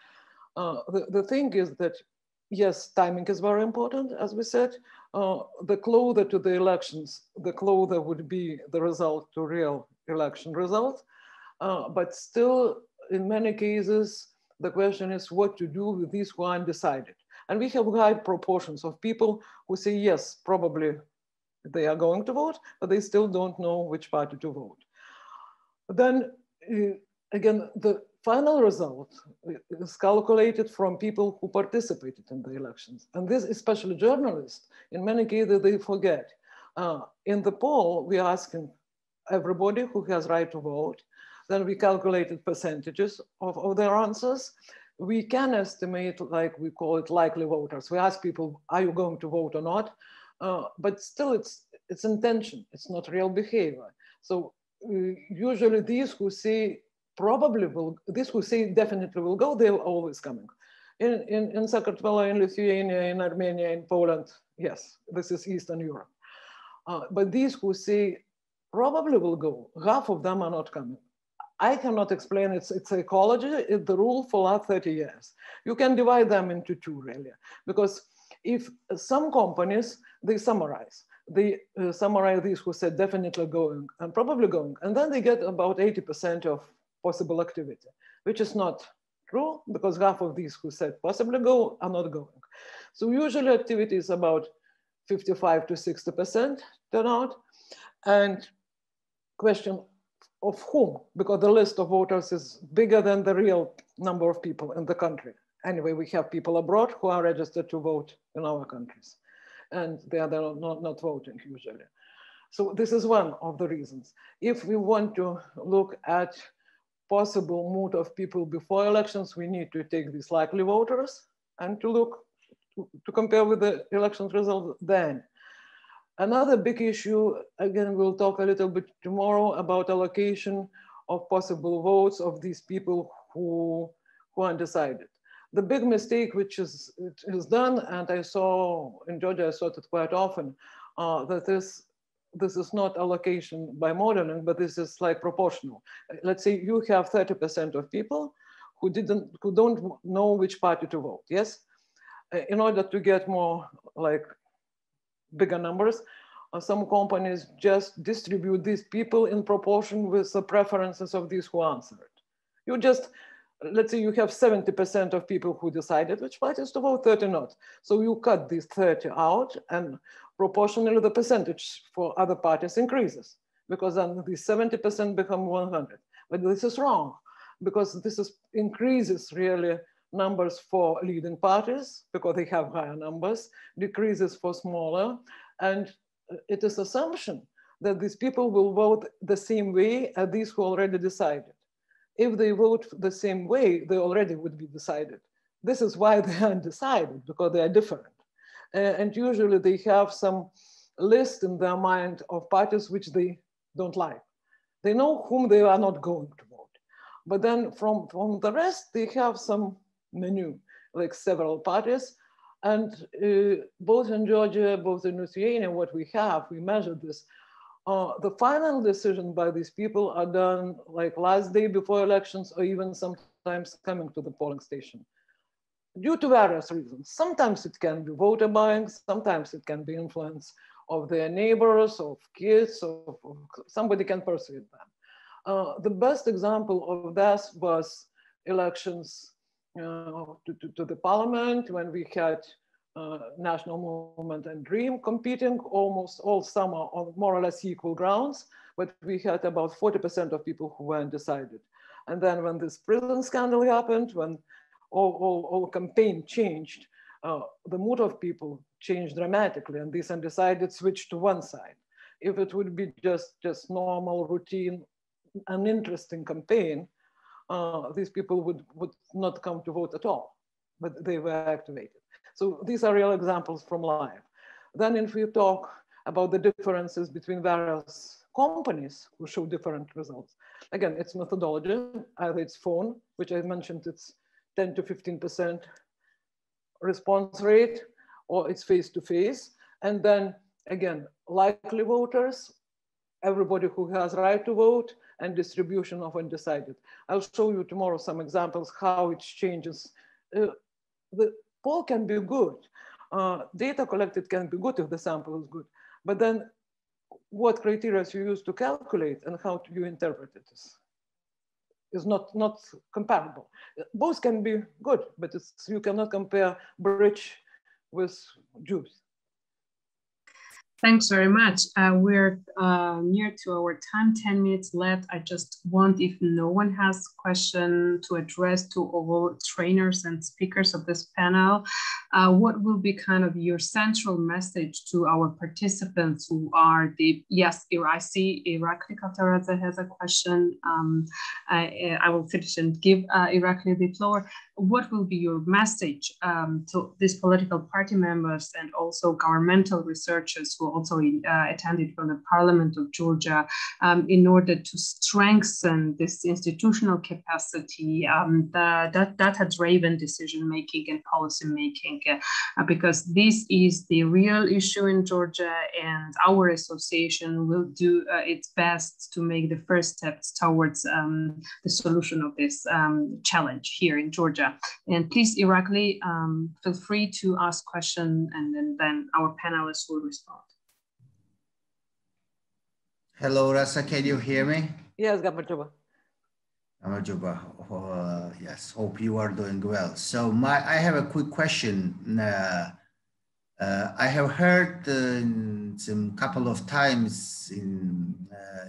The thing is that, yes, timing is very important, as we said. The closer to the elections, the closer would be the result to real election result. But still, in many cases, the question is what to do with these who are undecided. And we have high proportions of people who say, yes, probably they are going to vote, but they still don't know which party to vote. Then again, the final result is calculated from people who participated in the elections. And this, especially journalists, in many cases they forget. In the poll, we are asking everybody who has right to vote. Then we calculated percentages of their answers. We can estimate, like we call it, likely voters. We ask people, are you going to vote or not? But still, it's intention. It's not real behavior. So usually these who say probably will, these who say definitely will go, they're always coming. In Sakartvelo, in Lithuania, in Armenia, in Poland, yes, this is Eastern Europe. But these who say probably will go, half of them are not coming. I cannot explain it's psychology. It's the rule for the last 30 years. You can divide them into two, really, because if some companies, they summarize these who said definitely going and probably going, and then they get about 80% of possible activity, which is not true, because half of these who said possibly go are not going. So usually activity is about 55 to 60% turnout, and question of whom, because the list of voters is bigger than the real number of people in the country. Anyway, we have people abroad who are registered to vote in our countries, and they are not voting usually. So this is one of the reasons. If we want to look at possible mood of people before elections, we need to take these likely voters and to look, to compare with the elections result then. Another big issue, again, we'll talk a little bit tomorrow about allocation of possible votes of these people who are undecided. The big mistake which is done, and I saw in Georgia, I saw it quite often, that this is not allocation by modeling, but this is like proportional. Let's say you have 30% of people who don't know which party to vote, yes? In order to get more like bigger numbers, some companies just distribute these people in proportion with the preferences of these who answered. You just, let's say you have 70% of people who decided which parties to vote, 30 not. So you cut these 30 out, and proportionally the percentage for other parties increases, because then these 70% become 100. But this is wrong, because this increases really numbers for leading parties because they have higher numbers, decreases for smaller, and it is assumption that these people will vote the same way as these who already decided. If they vote the same way, they already would be decided. This is why they are undecided, because they are different. And usually they have some list in their mind of parties which they don't like. They know whom they are not going to vote. But then from the rest, they have some menu, like several parties. And both in Georgia, both in Lithuania, what we measured this. The final decision by these people are done like last day before elections, or even sometimes coming to the polling station, due to various reasons. Sometimes it can be voter buying, sometimes it can be influence of their neighbors, of kids, or somebody can persuade them. The best example of this was elections to the parliament, when we had National Movement and Dream competing almost all summer on more or less equal grounds, but we had about 40% of people who were undecided. And then when this prison scandal happened, when all campaign changed, the mood of people changed dramatically, and these undecided switched to one side. If it would be just normal, routine, uninteresting campaign, these people would not come to vote at all, but they were activated. So these are real examples from life. Then if we talk about the differences between various companies who show different results, again, it's methodology, either it's phone, which I mentioned, it's 10 to 15% response rate, or it's face-to-face. And then again, likely voters, everybody who has right to vote, and distribution of undecided. I'll show you tomorrow some examples how it changes. The poll can be good. Data collected can be good if the sample is good, but then what criteria you use to calculate and how you interpret it is not comparable. Both can be good, but you cannot compare bridge with Jews. Thanks very much. We're near to our time, 10 minutes left. I just want, if no one has a question to address to all trainers and speakers of this panel, what will be kind of your central message to our participants who are yes, I see Irakli Kaltaradze has a question. I will finish and give Irakli the floor. What will be your message to these political party members and also governmental researchers who also attended from the Parliament of Georgia in order to strengthen this institutional capacity, data-driven decision-making and policy-making, because this is the real issue in Georgia, and our association will do its best to make the first steps towards the solution of this challenge here in Georgia. And please, Irakli, feel free to ask questions, and then our panelists will respond. Hello, Rasa, can you hear me? Yes, Gamajuba. Yes, hope you are doing well. So I have a quick question. I have heard some couple of times in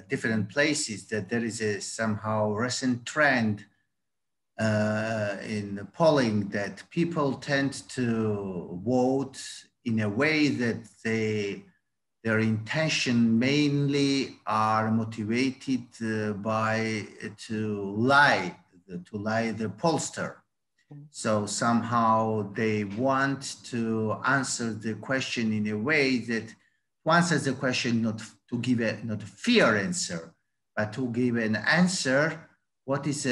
different places that there is a somehow recent trend in polling that people tend to vote in a way that their intention mainly are motivated by to lie the pollster. So somehow they want to answer the question in a way that answers the question not to give not a fair answer, but to give an answer what is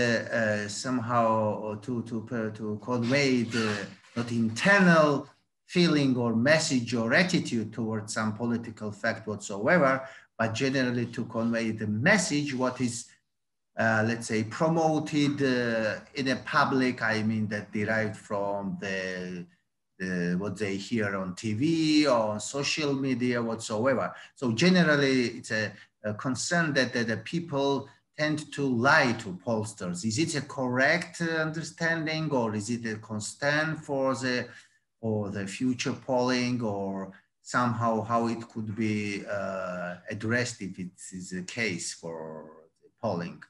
somehow to convey the not internal feeling or message or attitude towards some political fact whatsoever, but generally to convey the message what is, let's say, promoted in a public, I mean that derived from what they hear on TV or on social media whatsoever. So generally it's a concern that the people tend to lie to pollsters. Is it a correct understanding, or is it a concern for the future polling, or somehow how it could be addressed if it is the case for the polling?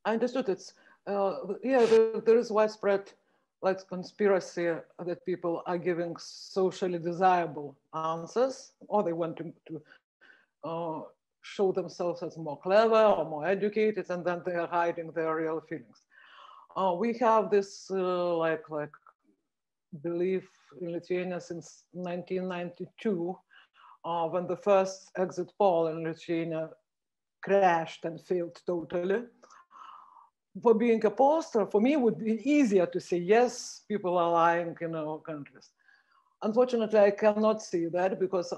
I understood it's, yeah, there is widespread like conspiracy that people are giving socially desirable answers, or they want to show themselves as more clever or more educated, and then they are hiding their real feelings. We have this like belief in Lithuania since 1992, when the first exit poll in Lithuania crashed and failed totally. For being a pollster, for me, it would be easier to say, yes, people are lying in our countries. Unfortunately, I cannot see that because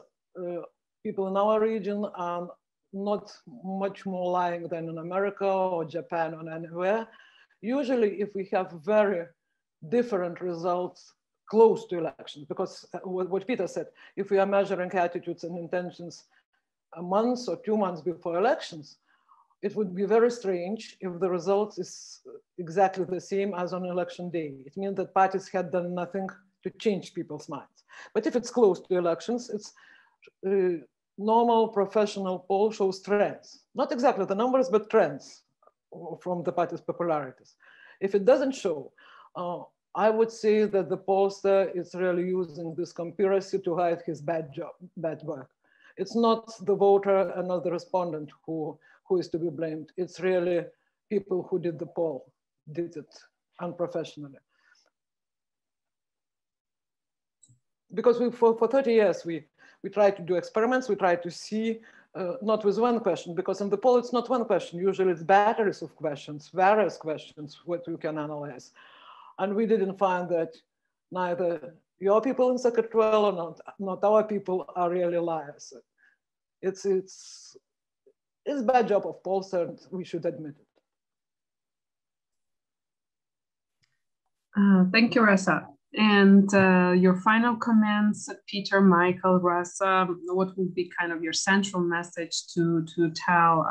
people in our region are not much more lying than in America or Japan or anywhere. Usually, if we have very different results close to elections, because what Peter said, if we are measuring attitudes and intentions a month or 2 months before elections, it would be very strange if the result is exactly the same as on election day. It means that parties had done nothing to change people's minds. But if it's close to elections, it's normal professional poll shows trends. Not exactly the numbers, but trends from the party's popularities. If it doesn't show, I would say that the pollster is really using this conspiracy to hide his bad work. It's not the voter and not the respondent who is to be blamed. It's really people who did the poll, did it unprofessionally. Because for 30 years, we tried to do experiments, we tried to see, not with one question, because in the poll, it's not one question. Usually it's batteries of questions, various questions, what you can analyze. And we didn't find that neither your people in Secretariat or not our people are really liars. It's a bad job of pollster, and we should admit it. Thank you, Rasa. And your final comments, Peter, Michael, Rasa, what will be kind of your central message to tell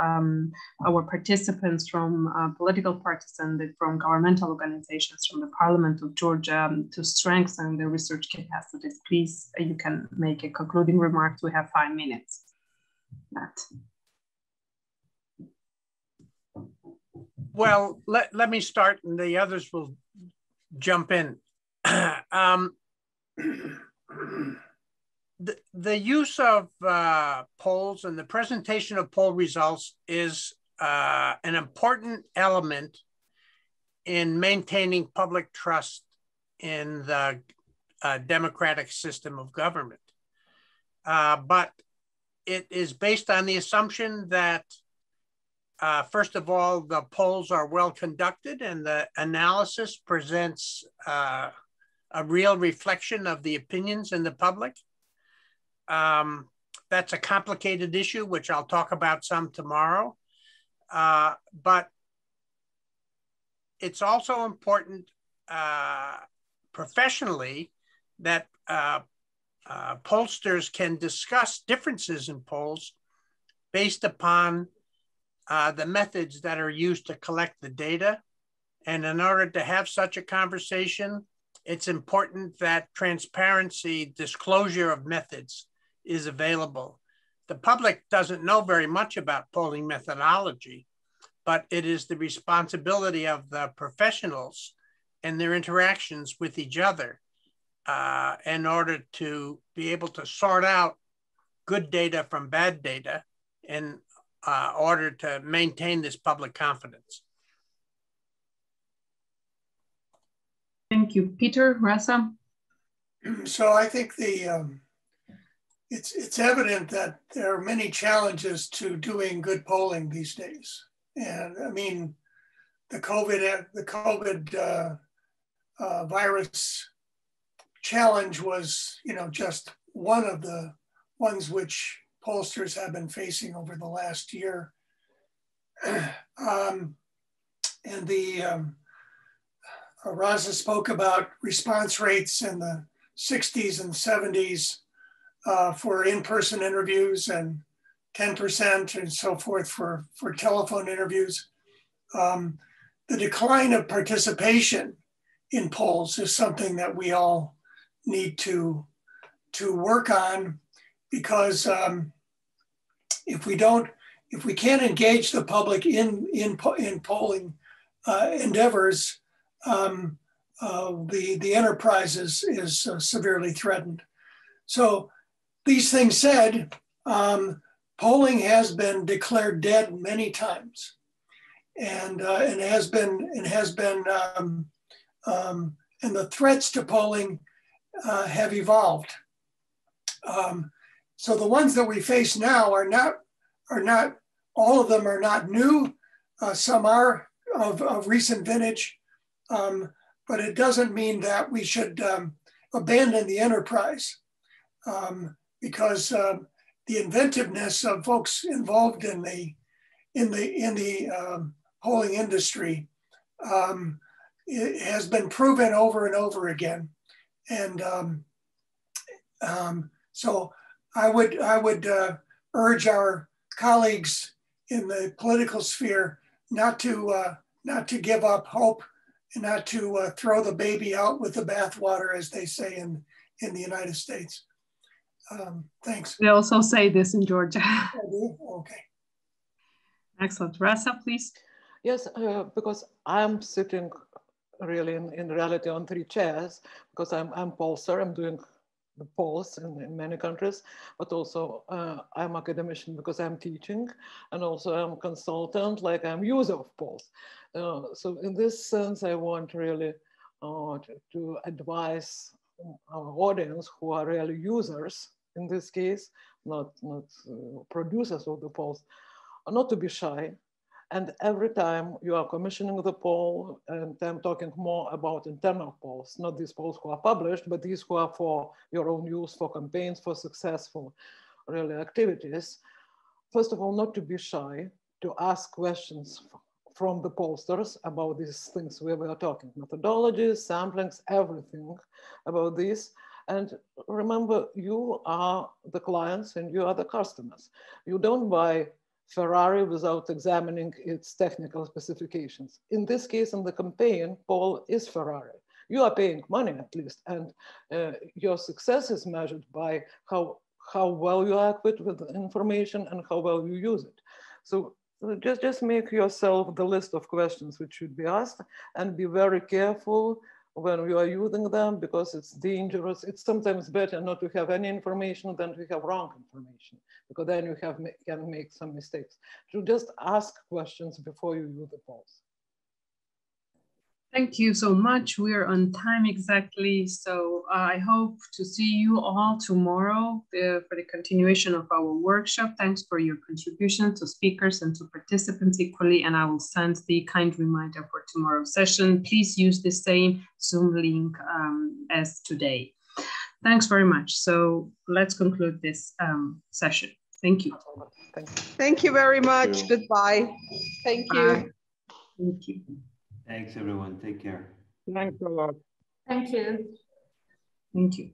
our participants from political parties and from governmental organizations, from the Parliament of Georgia, to strengthen their research capacities? Please, you can make a concluding remark. We have 5 minutes. that? Well, let me start and the others will jump in. The use of polls and the presentation of poll results is an important element in maintaining public trust in the democratic system of government. But it is based on the assumption that, first of all, the polls are well conducted and the analysis presents a real reflection of the opinions in the public. That's a complicated issue, which I'll talk about some tomorrow. But it's also important professionally that pollsters can discuss differences in polls based upon the methods that are used to collect the data. And in order to have such a conversation, it's important that transparency, disclosure of methods is available. The public doesn't know very much about polling methodology, but it is the responsibility of the professionals and their interactions with each other in order to be able to sort out good data from bad data in order to maintain this public confidence. Thank you. Peter, Rasa? So I think it's evident that there are many challenges to doing good polling these days. And I mean, the COVID virus challenge was, just one of the ones which pollsters have been facing over the last year. And Raza spoke about response rates in the 60s and 70s for in-person interviews and 10% and so forth for telephone interviews. The decline of participation in polls is something that we all need to work on, because if we can't engage the public in polling endeavors, the enterprise is severely threatened. So these things said, polling has been declared dead many times, and the threats to polling have evolved. So the ones that we face now are not all of them are not new. Some are of recent vintage, but it doesn't mean that we should abandon the enterprise, because the inventiveness of folks involved in the polling industry it has been proven over and over again, and so I would urge our colleagues in the political sphere not to give up hope and not to throw the baby out with the bathwater, as they say in the United States. Thanks. They also say this in Georgia. Okay. Excellent. Rasa, please. Yes, because I'm sitting really in reality on 3 chairs, because I'm pollster. I'm doing the polls in many countries, but also I'm academician because I'm teaching, and also I'm consultant, like I'm user of polls. So in this sense, I want really to advise our audience, who are really users in this case, not producers of the polls, not to be shy. And every time you are commissioning the poll, and I'm talking more about internal polls, not these polls who are published, but these who are for your own use, for campaigns, for successful really activities. First of all, not to be shy, to ask questions from the pollsters about these things we were talking, methodologies, samplings, everything about this. And remember, you are the clients and you are the customers. You don't buy Ferrari without examining its technical specifications. In this case, in the campaign, poll is Ferrari. You are paying money at least, and your success is measured by how how well you are equipped with information and how well you use it. So just make yourself the list of questions which should be asked, and be very careful when you are using them, because it's dangerous. It's sometimes better not to have any information than to have wrong information, because then you can make some mistakes. So just ask questions before you use the polls. Thank you so much. We are on time exactly. So I hope to see you all tomorrow for the continuation of our workshop. Thanks for your contribution to speakers and to participants equally. And I will send the kind reminder for tomorrow's session. Please use the same Zoom link as today. Thanks very much. So let's conclude this session. Thank you. Thank you very much. Goodbye. Thank you. Bye. Thank you. Thanks, everyone. Take care. Thanks a lot. Thank you. Thank you.